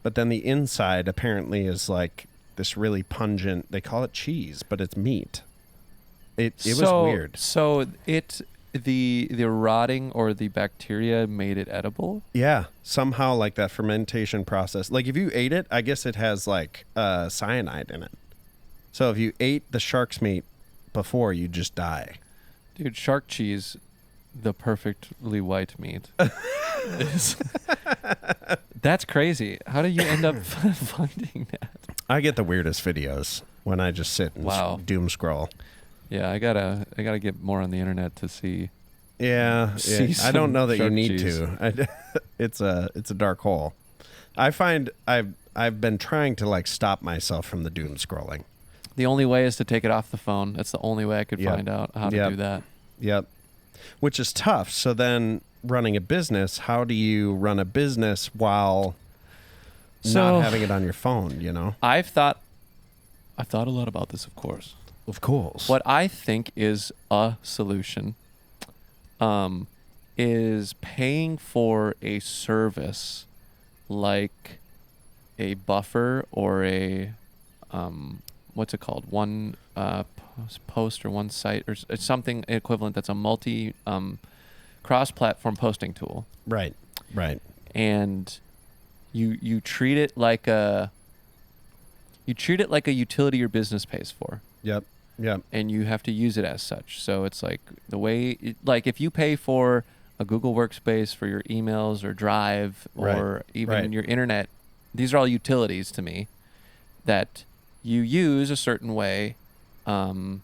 But then the inside apparently is like this really pungent, they call it cheese, but it's meat. It was weird. So the rotting or the bacteria made it edible? Yeah, somehow like that fermentation process. Like if you ate it, I guess it has like cyanide in it. So if you ate the shark's meat before, you just die. Dude, shark cheese, the perfectly white meat. That's crazy. How do you end up finding that? I get the weirdest videos when I just sit and doom scroll. Yeah, I gotta get more on the internet to see. Yeah, I don't know that you need to. It's a dark hole. I find I've been trying to like stop myself from the doom scrolling. The only way is to take it off the phone. That's the only way I could find out how to do that. Yep. Which is tough. So then running a business, how do you run a business while not having it on your phone, you know? I've thought a lot about this, of course. Of course. What I think is a solution is paying for a service like a buffer or a what's it called? One post or one site or something equivalent that's a multi cross-platform posting tool. Right. And you treat it like a utility your business pays for. Yep. And you have to use it as such. So it's like the way, like if you pay for a Google Workspace for your emails or Drive or even your internet, these are all utilities to me that you use a certain way, and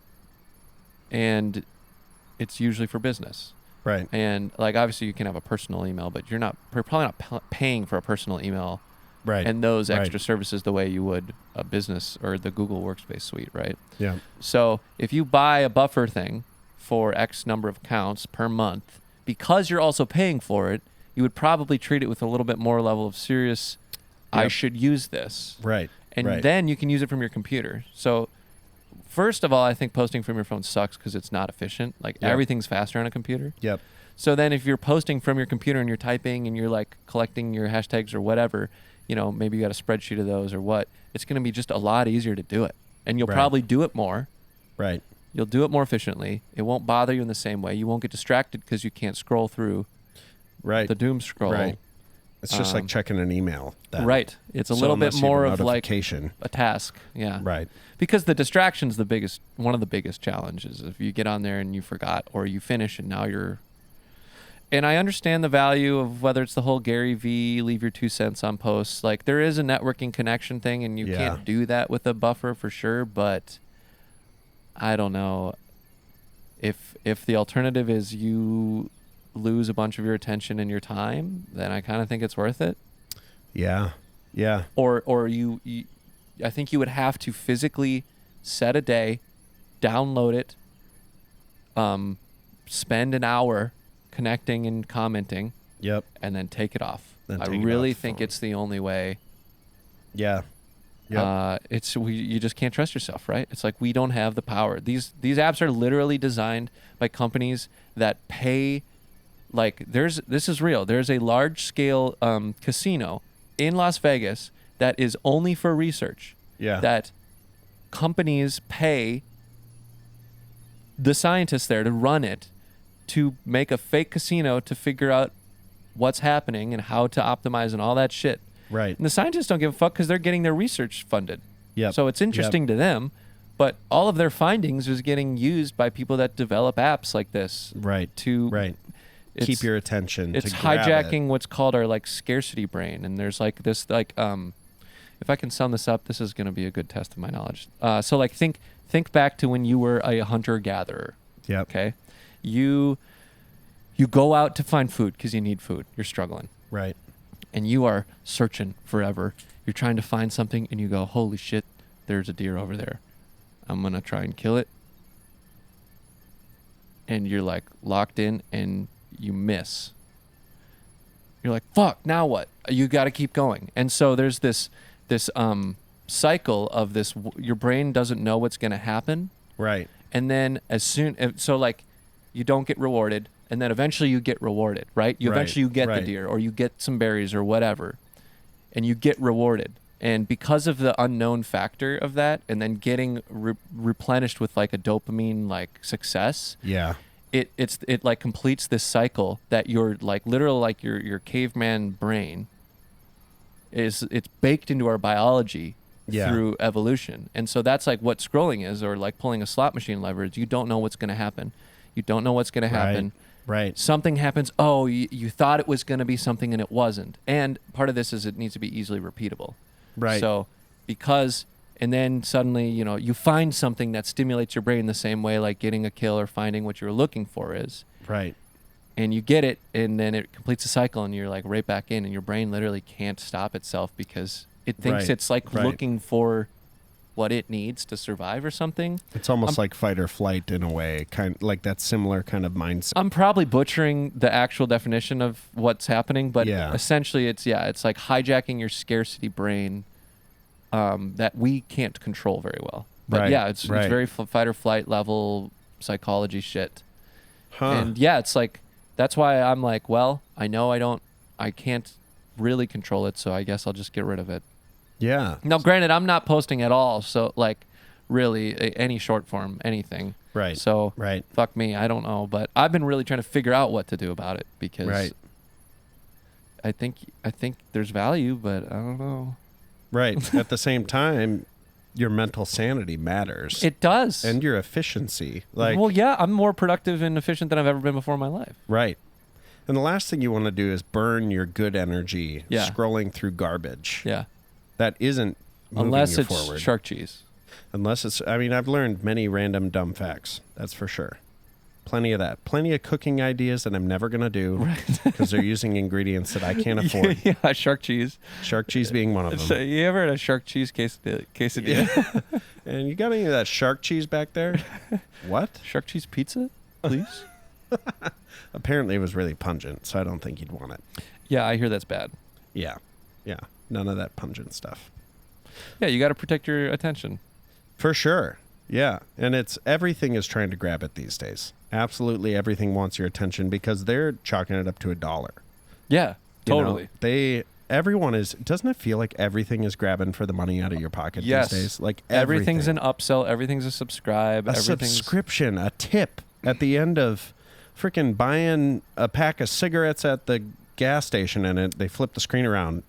it's usually for business. Right. And like obviously you can have a personal email, but you're probably not paying for a personal email. Right. And those extra services the way you would a business or the Google Workspace suite, right? Yeah. So if you buy a buffer thing for X number of accounts per month, because you're also paying for it, you would probably treat it with a little bit more level of serious, I should use this. Right. And then you can use it from your computer. So first of all, I think posting from your phone sucks because it's not efficient. Like everything's faster on a computer. Yep. So then if you're posting from your computer and you're typing and you're like collecting your hashtags or whatever, you know, maybe you got a spreadsheet of those or what, it's going to be just a lot easier to do it. And you'll probably do it more. Right. You'll do it more efficiently. It won't bother you in the same way. You won't get distracted because you can't scroll through the doom scroll. Right. It's just like checking an email. Right. It's a little bit more of like a task. Yeah. Right. Because the distraction's one of the biggest challenges. If you get on there and you forgot or you finish and now you're... And I understand the value of whether it's the whole Gary V, leave your 2 cents on posts. Like there is a networking connection thing and you can't do that with a buffer for sure, but I don't know. If the alternative is you lose a bunch of your attention and your time, then I kind of think it's worth it. Yeah. Yeah. Or you I think you would have to physically set a day, download it, spend an hour connecting and commenting. Yep. And then take it off. I really think it's the only way. Yeah. Yep. You just can't trust yourself, right? It's like we don't have the power. These apps are literally designed by companies that pay. Like this is real. There's a large scale casino in Las Vegas that is only for research. Yeah. That companies pay the scientists there to run it, to make a fake casino to figure out what's happening and how to optimize and all that shit. Right. And the scientists don't give a fuck because they're getting their research funded. Yep. So it's interesting to them, but all of their findings is getting used by people that develop apps like this. Right. To keep your attention. It's hijacking what's called our like scarcity brain. And there's like this like if I can sum this up, this is going to be a good test of my knowledge. So like think back to when you were a hunter gatherer. Yeah. Okay. You go out to find food because you need food. You're struggling. Right. And you are searching forever. You're trying to find something and you go, holy shit, there's a deer over there. I'm going to try and kill it. And you're like locked in and you miss. You're like, fuck, now what? You got to keep going. And so there's this cycle of this, your brain doesn't know what's going to happen. Right. And then so like you don't get rewarded. And then eventually you get rewarded, right? Eventually you get the deer or you get some berries or whatever, and you get rewarded. And because of the unknown factor of that, and then getting replenished with like a dopamine like success, it like completes this cycle that your like literal like your caveman brain it's baked into our biology through evolution. And so that's like what scrolling is, or like pulling a slot machine lever is. You don't know what's going to happen. You don't know what's going to happen. Right. Something happens. Oh, you thought it was going to be something and it wasn't. And part of this is it needs to be easily repeatable. Right. So and then suddenly, you find something that stimulates your brain the same way like getting a kill or finding what you're looking for is. Right. And you get it, and then it completes a cycle, and you're like right back in, and your brain literally can't stop itself because it thinks it's like looking for what it needs to survive or something. It's almost like fight or flight in a way, kind like that similar kind of mindset. I'm probably butchering the actual definition of what's happening, but essentially it's like hijacking your scarcity brain that we can't control very well. But it's very fight or flight level psychology shit. And it's like, that's why I'm like, well, I can't really control it, so I guess I'll just get rid of it. Yeah. Now, granted, I'm not posting at all, so like really any short form, anything. Right. So fuck me, I don't know, but I've been really trying to figure out what to do about it because I think there's value, but I don't know. Right. At the same time, your mental sanity matters. It does. And your efficiency. Like, well, yeah, I'm more productive and efficient than I've ever been before in my life. Right. And the last thing you want to do is burn your good energy scrolling through garbage. Yeah. That isn't moving unless you it's forward. shark cheese. Unless it's, I've learned many random dumb facts. That's for sure. Plenty of that. Plenty of cooking ideas that I'm never going to do because they're using ingredients that I can't afford. Yeah, shark cheese. Shark cheese being one of them. So you ever had a shark cheese quesadilla? Yeah. And you got any of that shark cheese back there? What? Shark cheese pizza, please? Apparently it was really pungent, so I don't think you'd want it. Yeah, I hear that's bad. Yeah. Yeah. None of that pungent stuff. Yeah, you got to protect your attention. For sure. Yeah. And everything is trying to grab it these days. Absolutely everything wants your attention because they're chalking it up to $1. Yeah, totally. Everyone is, doesn't it feel like everything is grabbing for the money out of your pocket these days? Like everything's an upsell, everything's a subscribe, subscription, a tip at the end of freaking buying a pack of cigarettes at the gas station, and they flip the screen around.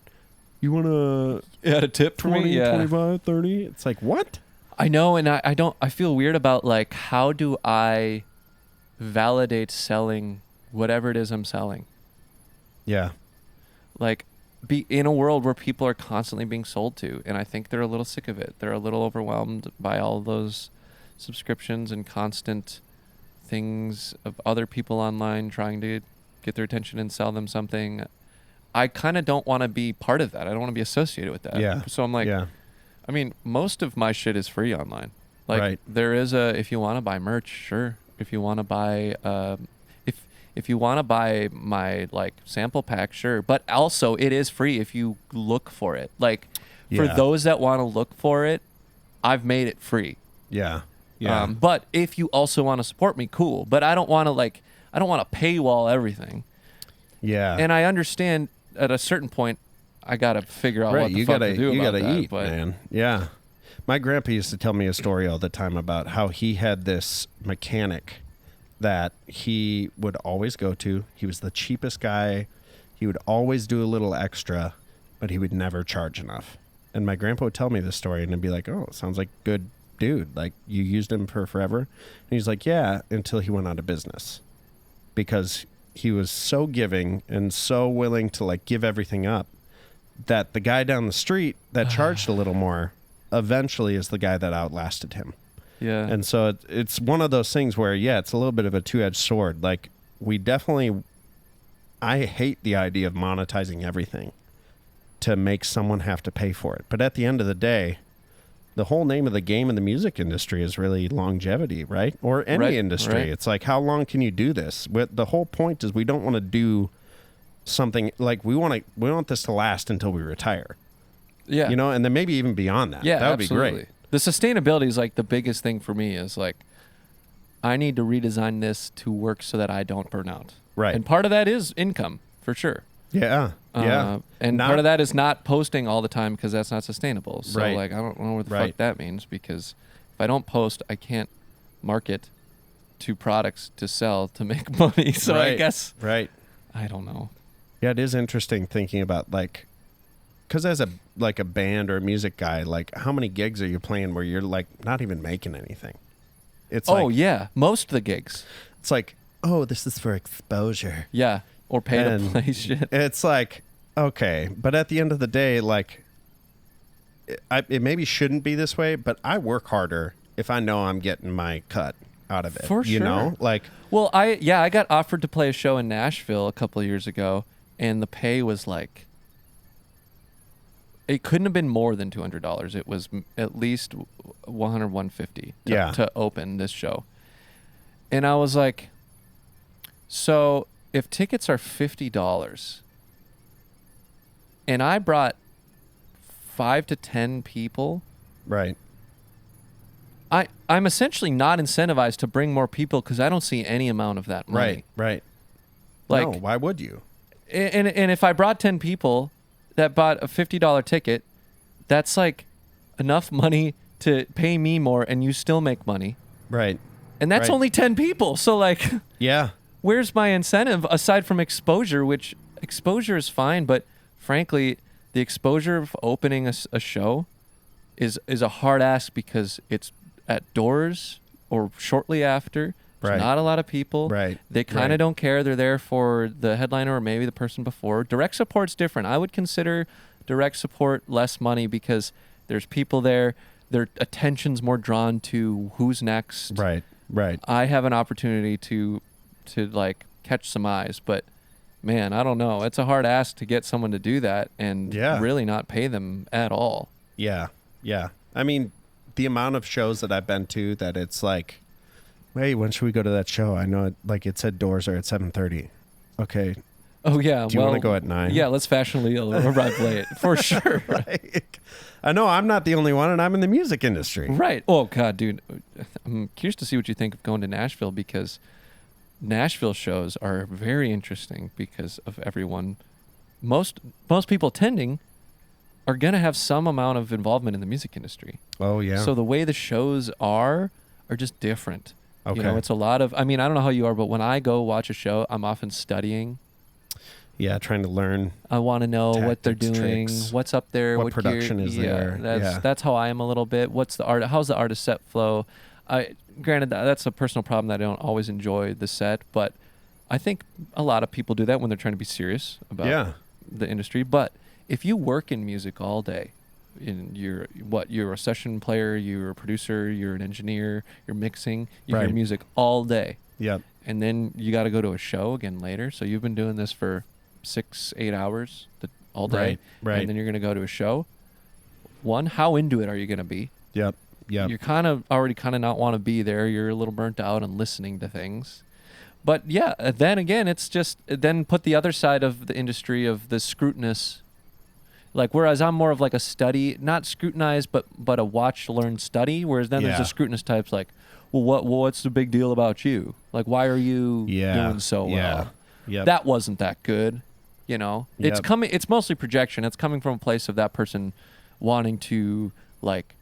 You want to add a tip for 20, me? Yeah. 25, 30? It's like, what? I know, and I feel weird about like, how do I validate selling whatever it is I'm selling? Yeah. Like, be in a world where people are constantly being sold to, and I think they're a little sick of it. They're a little overwhelmed by all those subscriptions and constant things of other people online trying to get their attention and sell them something. I kind of don't want to be part of that. I don't want to be associated with that. Yeah. So I'm like, I mean, most of my shit is free online. Like, there is if you want to buy merch, sure. If you want to buy, if you want to buy my like sample pack, sure. But also, it is free if you look for it. Like, for those that want to look for it, I've made it free. Yeah. Yeah. But if you also want to support me, cool. But I don't want to paywall everything. Yeah. And I understand at a certain point, I got to figure out what the fuck to do about that. You got to eat, man. Yeah. My grandpa used to tell me a story all the time about how he had this mechanic that he would always go to. He was the cheapest guy. He would always do a little extra, but he would never charge enough. And my grandpa would tell me this story, and I'd be like, oh, it sounds like good dude. Like, you used him for forever? And he's like, yeah, until he went out of business. Because he was so giving and so willing to, like, give everything up that the guy down the street that charged a little more eventually is the guy that outlasted him. Yeah. And so it's one of those things where, it's a little bit of a two-edged sword. Like, I hate the idea of monetizing everything to make someone have to pay for it. But at the end of the day, the whole name of the game in the music industry is really longevity, right? Or any industry. Right. It's like, how long can you do this? The whole point is we don't want to do something like we want this to last until we retire. Yeah. And then maybe even beyond that. Yeah, that would absolutely. be great. The sustainability is like the biggest thing for me is like, I need to redesign this to work so that I don't burn out. Right. And part of that is income, for sure. Yeah. Yeah. And part of that is not posting all the time because that's not sustainable. So like, I don't know what the fuck that means, because if I don't post, I can't market to products to sell to make money. So I Right, guess right. I don't know. Yeah, it is interesting thinking about like, because as a band or a music guy, like how many gigs are you playing where you're like not even making anything? It's Yeah, most of the gigs. It's like, oh, this is for exposure. Yeah, or pay to And play shit. It's like, okay, but at the end of the day, like, it maybe shouldn't be this way, but I work harder if I know I'm getting my cut out of it. For you sure. know, like, Well, I got offered to play a show in Nashville a couple of years ago, and the pay was like, it couldn't have been more than $200. It was at least 100, 150 to open this show. And I was like, so if tickets are $50 and I brought 5 to 10 people, right. I'm essentially not incentivized to bring more people because I don't see any amount of that money. Right. Like, no, why would you? And if I brought 10 people that bought a $50 ticket, that's like enough money to pay me more and you still make money. Right. And that's Right. only 10 people. So like, Yeah. where's my incentive aside from exposure, which exposure is fine, but frankly, the exposure of opening a show is a hard ask because it's at doors or shortly after. There's Right. not a lot of people. Right. They kind of Right. don't care. They're there for the headliner or maybe the person before. Direct support's different. I would consider direct support less money because there's people there. Their attention's more drawn to who's next. Right. Right. I have an opportunity to like catch some eyes, but man, I don't know. It's a hard ask to get someone to do that and really not pay them at all. Yeah. Yeah. I mean, the amount of shows that I've been to that it's like, hey, when should we go to that show? I know it said doors are at 7:30. Okay. Oh yeah. Do you want to go at 9? Yeah, let's fashionably arrive late for sure. Like, I know I'm not the only one, and I'm in the music industry. Right. Oh God, dude. I'm curious to see what you think of going to Nashville because Nashville shows are very interesting because of everyone. Most people attending are gonna have some amount of involvement in the music industry. Oh yeah. So the way the shows are just different. Okay. You know, it's a lot of. I mean, I don't know how you are, but when I go watch a show, I'm often studying. Yeah, trying to learn. I want to know what they're tactics, doing, tricks, what's up there, what production is there. That's how I am a little bit. What's the art? How's the artist set flow? Granted, that's a personal problem that I don't always enjoy the set, but I think a lot of people do that when they're trying to be serious about the industry. But if you work in music all day, you're a session player, you're a producer, you're an engineer, you're mixing, you hear music all day. Yep. And then you got to go to a show again later. So you've been doing this for 6-8 hours all day. Right. And then you're going to go to a show. One, how into it are you going to be? Yep. You're kind of already not want to be there. You're a little burnt out on listening to things. But yeah, then again, it's just, then put the other side of the industry of the scrutinous. Like, whereas I'm more of like a study, not scrutinized, but a watch, learn, study. Whereas then there's the scrutinous types like, well, what's the big deal about you? Like, why are you doing so well? Yep. That wasn't that good. You know, it's mostly projection. It's coming from a place of that person wanting to like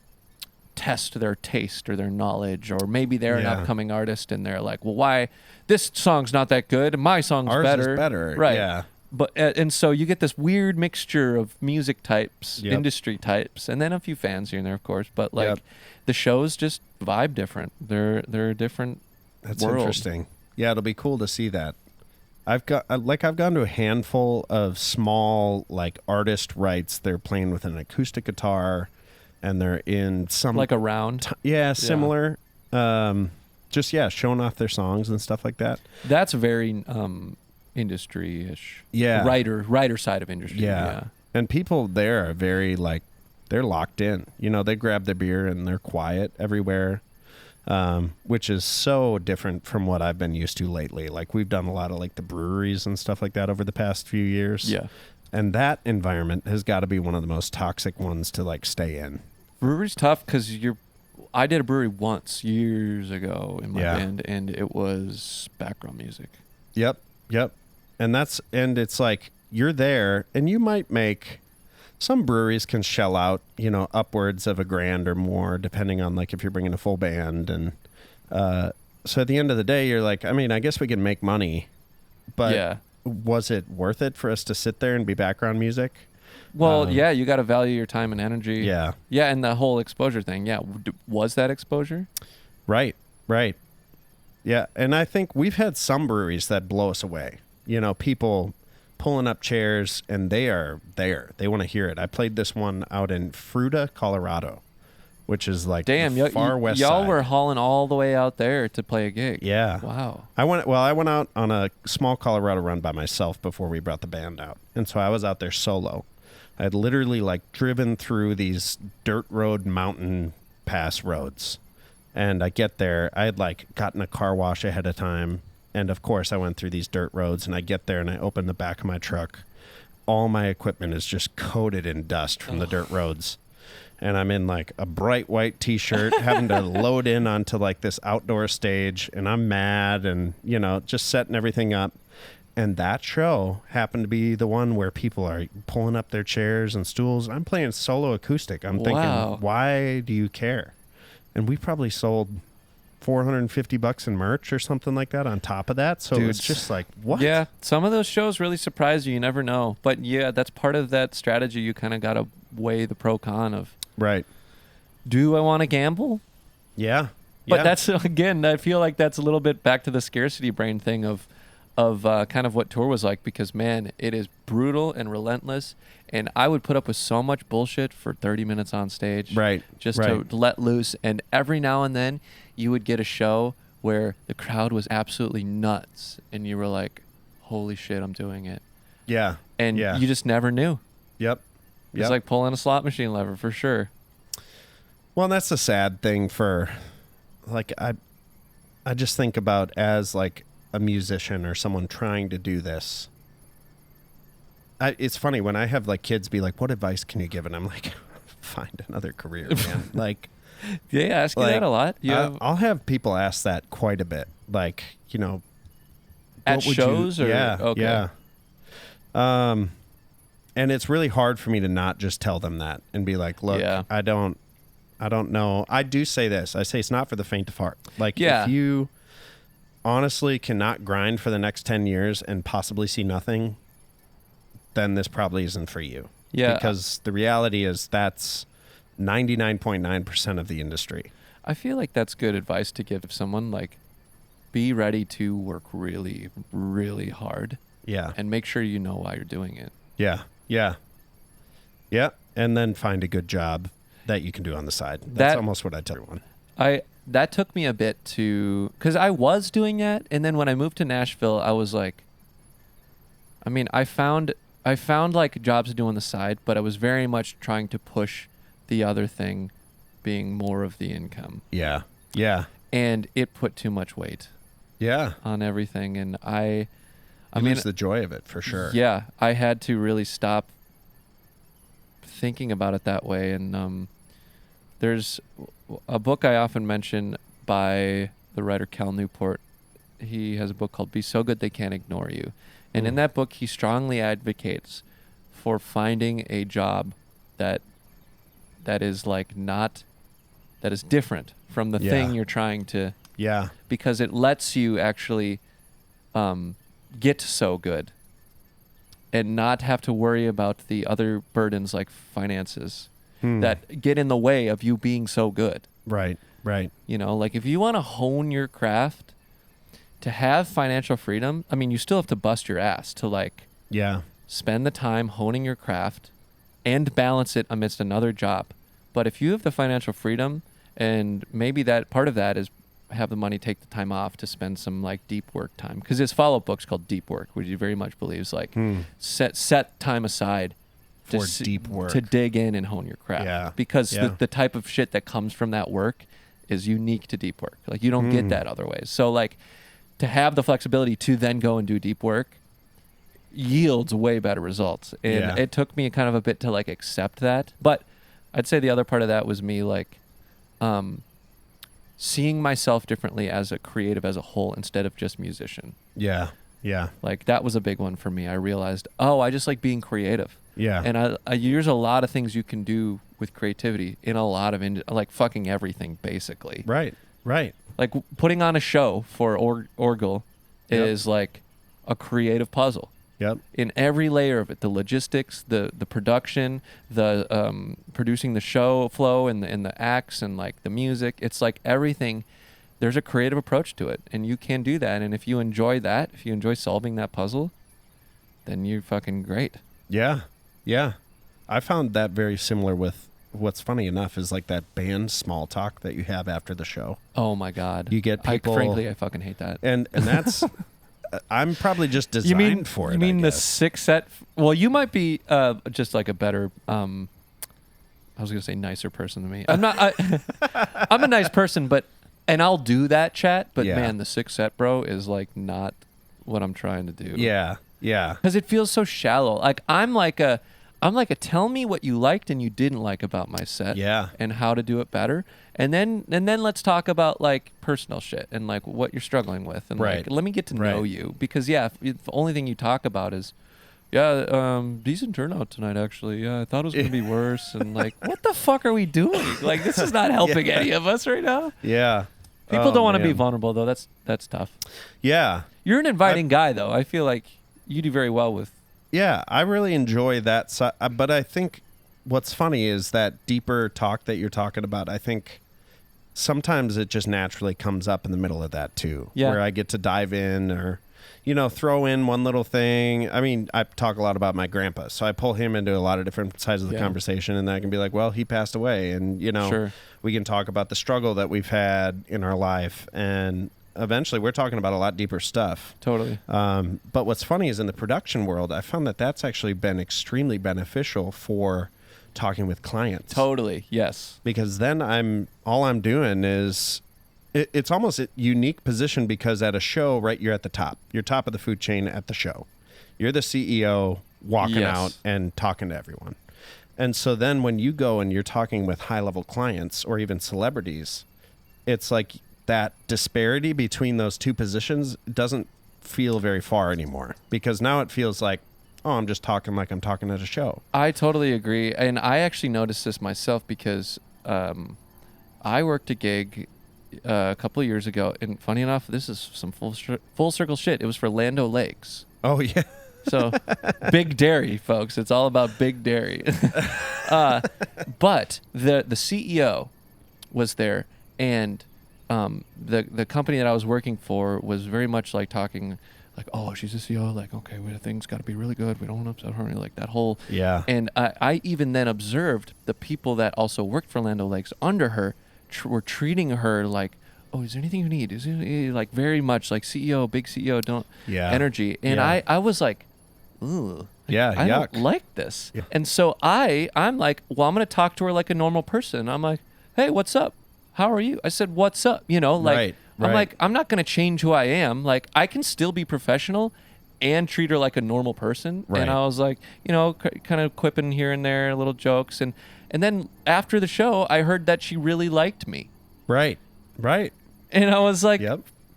test their taste or their knowledge, or maybe they're an upcoming artist and they're like, well, why this song's not that good? My song's Ours better. is better. Right. Yeah. But and so you get this weird mixture of music types, industry types, and then a few fans here and there, of course. But like the shows just vibe different. They're a different. That's world. interesting. Yeah, it'll be cool to see that. I've gone to a handful of small like artist rights. They're playing with an acoustic guitar, and they're in some like a round. Similar. Just showing off their songs and stuff like that. That's very industry-ish. Yeah. Writer side of industry. Yeah. And people there are very like, they're locked in. You know, they grab their beer and they're quiet everywhere. Which is so different from what I've been used to lately. Like, we've done a lot of like the breweries and stuff like that over the past few years. Yeah. And that environment has got to be one of the most toxic ones to like stay in. Brewery's tough because I did a brewery once years ago in my band, and it was background music. Yep. And it's like, you're there and you might make, some breweries can shell out, you know, upwards of $1,000 or more, depending on like if you're bringing a full band, and So at the end of the day, you're like, I mean, I guess we can make money, but Yeah. was it worth it for us to sit there and be background music? Well, yeah, you got to value your time and energy. Yeah. Yeah, and the whole exposure thing. Yeah, was that exposure? Right. Yeah, and I think we've had some breweries that blow us away. You know, people pulling up chairs, and they are there. They want to hear it. I played this one out in Fruita, Colorado, which is like the far west y'all side. were hauling all the way out there to play a gig. Yeah. Wow. I went out on a small Colorado run by myself before we brought the band out. And so I was out there solo. I had literally like driven through these dirt road mountain pass roads. And I get there, I had like gotten a car wash ahead of time. And of course I went through these dirt roads, and I get there and I open the back of my truck. All my equipment is just coated in dust from the dirt roads. And I'm in like a bright white t-shirt having to load in onto like this outdoor stage, and I'm mad and, you know, just setting everything up. And that show happened to be the one where people are pulling up their chairs and stools. I'm playing solo acoustic. I'm thinking, why do you care? And we probably sold $450 in merch or something like that on top of that. So it's just like, what? Yeah, some of those shows really surprise you. You never know. But yeah, that's part of that strategy. You kind of got to weigh the pro con of, right. Do I want to gamble? Yeah. But that's, again, I feel like that's a little bit back to the scarcity brain thing of kind of what tour was like, because, man, it is brutal and relentless. And I would put up with so much bullshit for 30 minutes on stage. Right. Just to let loose. And every now and then you would get a show where the crowd was absolutely nuts. And you were like, holy shit, I'm doing it. Yeah. And you just never knew. Yep. It's like pulling a slot machine lever for sure. Well, and that's the sad thing for, like, I just think about as like a musician or someone trying to do this. It's funny when I have like kids be like, what advice can you give? And I'm like, find another career, man. Like, yeah, ask you that a lot. I'll have people ask that quite a bit. Like, you know, at shows or yeah. And it's really hard for me to not just tell them that and be like, look, I don't know. I do say this. I say it's not for the faint of heart. Like, if you honestly cannot grind for the next 10 years and possibly see nothing, then this probably isn't for you. Yeah. Because the reality is that's 99.9% of the industry. I feel like that's good advice to give someone. Like, be ready to work really, really hard. Yeah. And make sure you know why you're doing it. Yeah. And then find a good job that you can do on the side. That's almost what I tell everyone. That took me a bit to, because I was doing that, and then when I moved to Nashville, I was like, I mean, I found like jobs to do on the side, but I was very much trying to push the other thing being more of the income. Yeah. And it put too much weight. Yeah. On everything, and I mean, lose the joy of it for sure. Yeah, I had to really stop thinking about it that way. And there's a book I often mention by the writer Cal Newport. He has a book called Be So Good They Can't Ignore You. And in that book, he strongly advocates for finding a job that is like not, that is different from the thing you're trying to. Yeah. Because it lets you actually get so good and not have to worry about the other burdens like finances that get in the way of you being so good. Right. You know, like if you want to hone your craft, to have financial freedom, I mean, you still have to bust your ass to like spend the time honing your craft and balance it amidst another job. But if you have the financial freedom, and maybe that part of that is have the money, take the time off to spend some like deep work time, because his follow-up book's called Deep Work, which he very much believes like set time aside for deep work to dig in and hone your craft. Because the type of shit that comes from that work is unique to deep work. Like you don't get that other ways. So like to have the flexibility to then go and do deep work yields way better results. And it took me kind of a bit to like accept that. But I'd say the other part of that was me like seeing myself differently as a creative as a whole instead of just musician. Yeah. Like that was a big one for me. I realized, I just like being creative. Yeah. And there's a lot of things you can do with creativity in a lot of like fucking everything basically. Right. Right. Like putting on a show for Orgel is like a creative puzzle. Yep. In every layer of it, the logistics, the production, the producing the show flow and the acts and like the music, it's like everything. There's a creative approach to it, and you can do that. And if you enjoy that, if you enjoy solving that puzzle, then you're fucking great. Yeah. Yeah. I found that very similar with what's funny enough is like that band small talk that you have after the show. Oh my God. You get people. Frankly, I fucking hate that. And that's, I'm probably just designed for it. You mean I the guess. 6 set? Well, you might be just like a better, I was going to say nicer person than me. I'm not, I'm a nice person, and I'll do that chat, but man, the 6 set, bro, is like not what I'm trying to do. Yeah. Yeah. Because it feels so shallow. Like I'm like a tell me what you liked and you didn't like about my set. Yeah. And how to do it better. And then let's talk about like personal shit and like what you're struggling with. And like, let me get to know you. Because if the only thing you talk about is, decent turnout tonight actually. Yeah, I thought it was gonna be worse. And like, what the fuck are we doing? Like this is not helping any of us right now. Yeah. People don't want to be vulnerable though. That's tough. Yeah. You're an inviting guy though. I feel like you do very well with. Yeah, I really enjoy that side. But I think what's funny is that deeper talk that you're talking about. I think sometimes it just naturally comes up in the middle of that too. Yeah. Where I get to dive in or, throw in one little thing. I mean, I talk a lot about my grandpa, so I pull him into a lot of different sides of the conversation, and I can be like, well, he passed away. And, we can talk about the struggle that we've had in our life. And eventually we're talking about a lot deeper stuff. Totally. But what's funny is in the production world, I found that that's actually been extremely beneficial for talking with clients. Totally. Yes. Because then all I'm doing is it's almost a unique position because at a show, right, you're at the top. You're top of the food chain at the show. You're the CEO walking out and talking to everyone. And so then when you go and you're talking with high-level clients or even celebrities, it's like that disparity between those two positions doesn't feel very far anymore because now it feels like, oh, I'm just talking like I'm talking at a show. I totally agree. And I actually noticed this myself because I worked a gig a couple of years ago. And funny enough, this is some full circle shit. It was for Land O'Lakes. Oh, yeah. So big dairy, folks. It's all about big dairy. But the CEO was there and the company that I was working for was very much like talking like, oh, she's a CEO. Like, okay, things got to be really good. We don't want to upset her. Like that whole. Yeah. And I even then observed the people that also worked for Land O'Lakes under her were treating her like, oh, is there anything you need? Is there like very much like CEO, big CEO, energy. And I was like, ooh. I don't like this. Yeah. And so I'm like, well, I'm going to talk to her like a normal person. I'm like, hey, what's up? How are you? I said, what's up? Like, I'm like, I'm not going to change who I am. Like, I can still be professional and treat her like a normal person. Right. And I was like, kind of quipping here and there, little jokes. And then after the show, I heard that she really liked me. Right. Right. And I was like,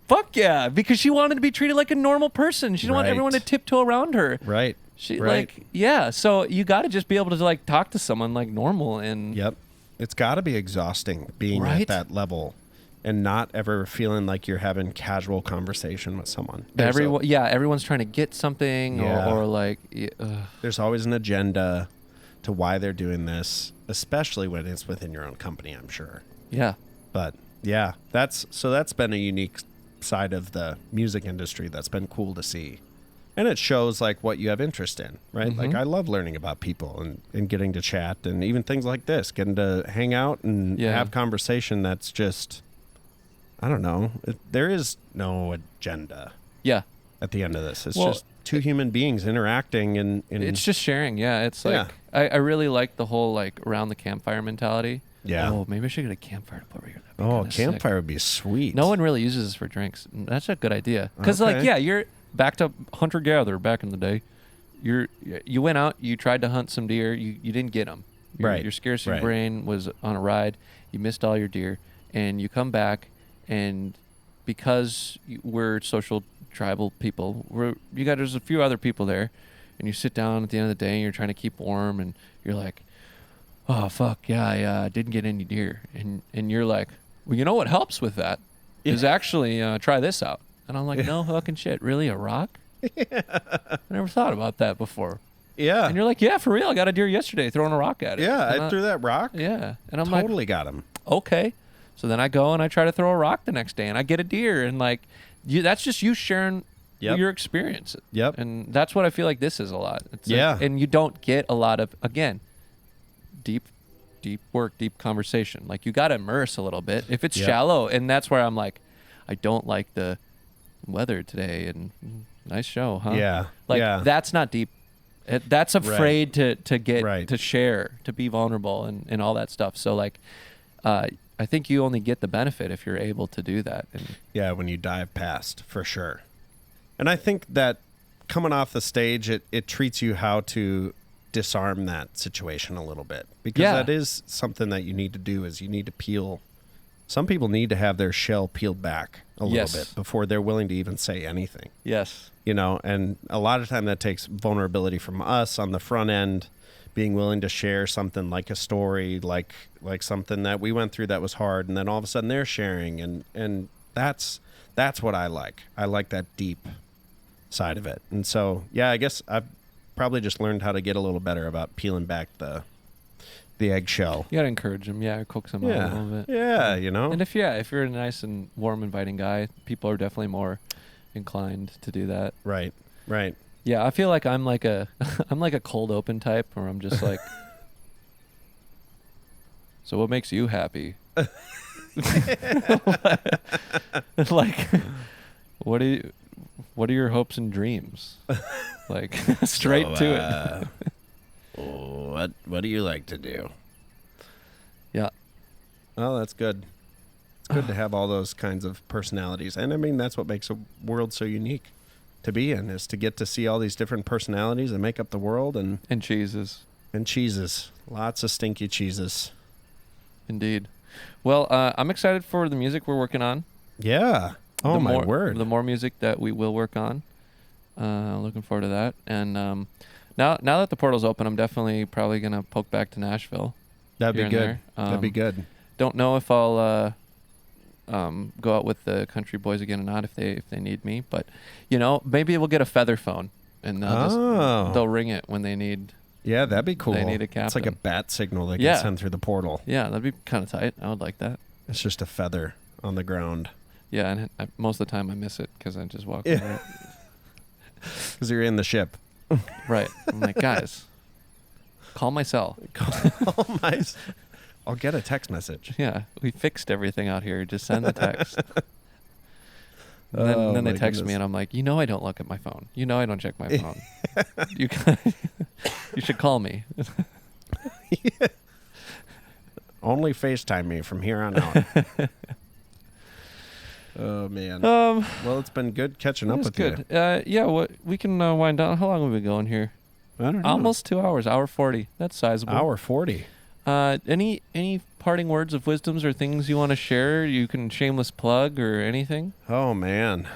fuck yeah, because she wanted to be treated like a normal person. She didn't want everyone to tiptoe around her. Right. So you got to just be able to like talk to someone like normal and. Yep. It's got to be exhausting being at that level and not ever feeling like you're having casual conversation with someone. Everyone's trying to get something or like... There's always an agenda to why they're doing this, especially when it's within your own company, I'm sure. Yeah. But yeah, that's been a unique side of the music industry that's been cool to see. And it shows like what you have interest in, right? Mm-hmm. Like I love learning about people and getting to chat and even things like this, getting to hang out and have conversation that's just, I don't know. There is no agenda. Yeah. At the end of this. It's just two human beings interacting and it's just sharing. Yeah. It's like, I really like the whole like around the campfire mentality. Yeah. Oh, maybe I should get a campfire to put right here. Oh, a campfire would be sweet. No one really uses this for drinks. That's a good idea. Because you're back to hunter-gatherer back in the day. You went out, you tried to hunt some deer, you didn't get them. Your scarcity brain was on a ride, you missed all your deer, and you come back, and because we're social tribal people, there's a few other people there, and you sit down at the end of the day, and you're trying to keep warm, and you're like, oh, fuck, yeah, I didn't get any deer. And you're like, well, you know what helps with that is actually try this out. And I'm like, no fucking shit. Really? A rock? I never thought about that before. Yeah. And you're like, yeah, for real. I got a deer yesterday throwing a rock at it. Yeah, And I threw that rock. Yeah. And I'm like, Totally got him. okay. So then I go and I try to throw a rock the next day and I get a deer. And like, that's just you sharing your experience. Yep. And that's what I feel like this is a lot. It's Yeah. like, and you don't get a lot of, again, deep work, deep conversation. Like you got to immerse a little bit. If it's shallow, and that's where I'm like, I don't like the weather today and nice show, huh? Yeah. Like yeah. that's not deep. That's afraid to get to share, to be vulnerable and all that stuff. So like, I think you only get the benefit if you're able to do that. And yeah, when you dive past, for sure. And I think that coming off the stage, it treats you how to disarm that situation a little bit, because that is something that you need to do. Is you need to peel. Some people need to have their shell peeled back a little bit before they're willing to even say anything. Yes. You know, and a lot of time that takes vulnerability from us on the front end, being willing to share something like a story, like something that we went through that was hard, and then all of a sudden they're sharing, and that's what I like. I like that deep side of it. And so, yeah, I guess I've probably just learned how to get a little better about peeling back the eggshell. You gotta encourage them, coax them out a little bit. Yeah, you know. And if you're a nice and warm, inviting guy, people are definitely more inclined to do that. Right. Yeah, I feel like I'm like a cold open type, where I'm just like, so what makes you happy? Like, what are your hopes and dreams? Like straight to it. What do you like to do? Yeah. Oh, that's good. It's good to have all those kinds of personalities. And I mean, that's what makes a world so unique to be in, is to get to see all these different personalities that make up the world. And cheeses. And cheeses. Lots of stinky cheeses. Indeed. Well, I'm excited for the music we're working on. Yeah. Oh, my word. The more music that we will work on. Looking forward to that. And now that the portal's open, I'm definitely probably going to poke back to Nashville. That'd be good. That'd be good. Don't know if I'll go out with the country boys again or not, if they need me. But, maybe we'll get a feather phone, and they'll ring it when they need. Yeah, that'd be cool. They need a captain. It's like a bat signal they can send through the portal. Yeah, that'd be kind of tight. I would like that. It's just a feather on the ground. Yeah, and most of the time I miss it because I just walk over it. Because you're in the ship. Right. I'm like, guys, call my cell. I'll get a text message. Yeah, we fixed everything out here. Just send the text. And then they text me, and I'm like, I don't look at my phone. I don't check my phone. You should call me. Only FaceTime me from here on out. Oh, man. Well, it's been good catching up with you. Yeah, we can wind down. How long have we been going here? I don't know. Almost 2 hours. Hour 40. That's sizable. Hour 40. Any parting words of wisdoms or things you want to share? You can shameless plug or anything. Oh, man.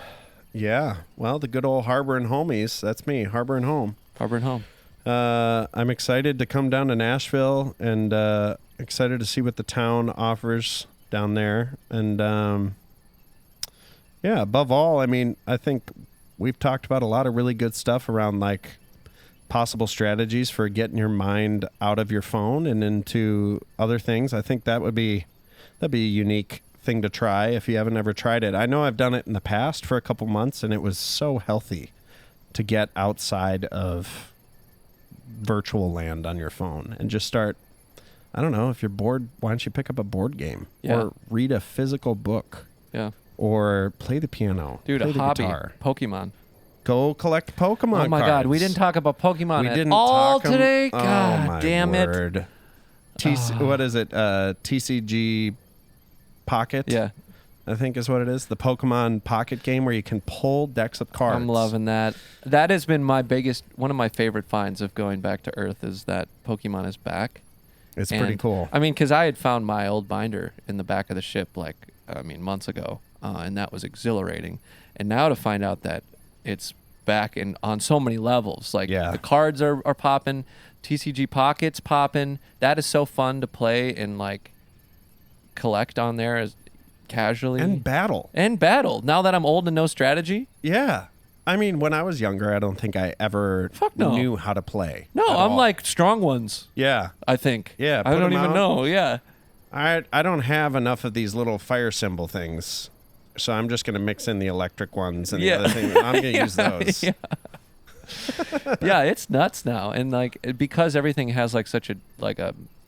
Yeah. Well, the good old Harbor and Homies. That's me, Harbor and Home. Harbor and Home. I'm excited to come down to Nashville, and excited to see what the town offers down there. And yeah, above all, I mean, I think we've talked about a lot of really good stuff around like possible strategies for getting your mind out of your phone and into other things. I think that'd be a unique thing to try if you haven't ever tried it. I know I've done it in the past for a couple months, and it was so healthy to get outside of virtual land on your phone and just start. I don't know, if you're bored, why don't you pick up a board game or read a physical book? Yeah. Or play the piano. Dude, play a the hobby. Guitar. Pokemon. Go collect Pokemon Oh my cards. God, we didn't talk about Pokemon at didn't all talk 'em- today. Oh, God my damn word. it. What is it? TCG Pocket? Yeah. I think is what it is. The Pokemon Pocket game where you can pull decks of cards. I'm loving that. That has been one of my favorite finds of going back to Earth, is that Pokemon is back. It's pretty cool. I mean, because I had found my old binder in the back of the ship, months ago, and that was exhilarating. And now to find out that it's back on so many levels, the cards are popping, TCG Pocket's popping. That is so fun to play and collect on there. casually. And battle. Now that I'm old and know strategy. Yeah. I mean, when I was younger, I don't think I ever knew how to play. No, I'm like strong ones. Yeah. I think. Yeah. I don't even know. Yeah. I don't have enough of these little fire symbol things, so I'm just going to mix in the electric ones and the other thing. I'm going to use those. Yeah. Yeah, it's nuts now, and like because everything has like such a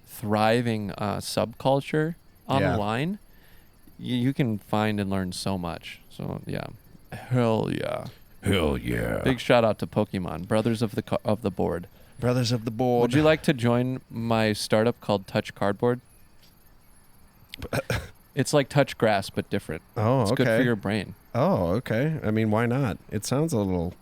thriving subculture online, you can find and learn so much. So yeah, hell yeah. Big shout out to Pokemon, brothers of the board. Brothers of the board. Would you like to join my startup called Touch Cardboard? It's like Touch Grass but different. Oh, it's okay. good for your brain. Oh, okay. I mean, why not? It sounds a little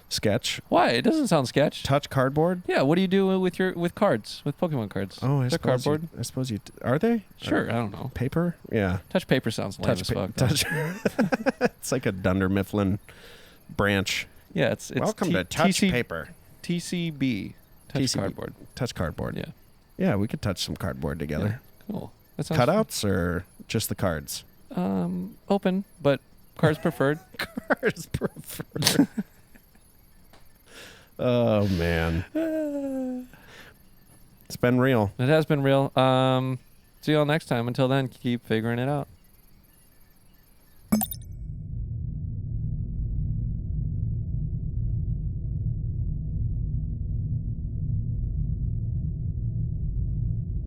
sketch. Why? It doesn't sound sketch. Touch cardboard? Yeah. What do you do with cards, with Pokemon cards? Oh, They're cardboard. I suppose you. Are they? Sure. I don't know. Paper? Yeah. Touch paper sounds lame as fuck. Touch. It's like a Dunder Mifflin branch. Yeah. It's welcome to Touch Paper. TCB. Touch Cardboard. Touch Cardboard. Yeah. Yeah, we could touch some cardboard together. Yeah, cool. That sounds cutouts or just the cards? Open, but cards preferred. Cards preferred. Oh man, it's been real. It has been real. See you all next time. Until then, keep figuring it out.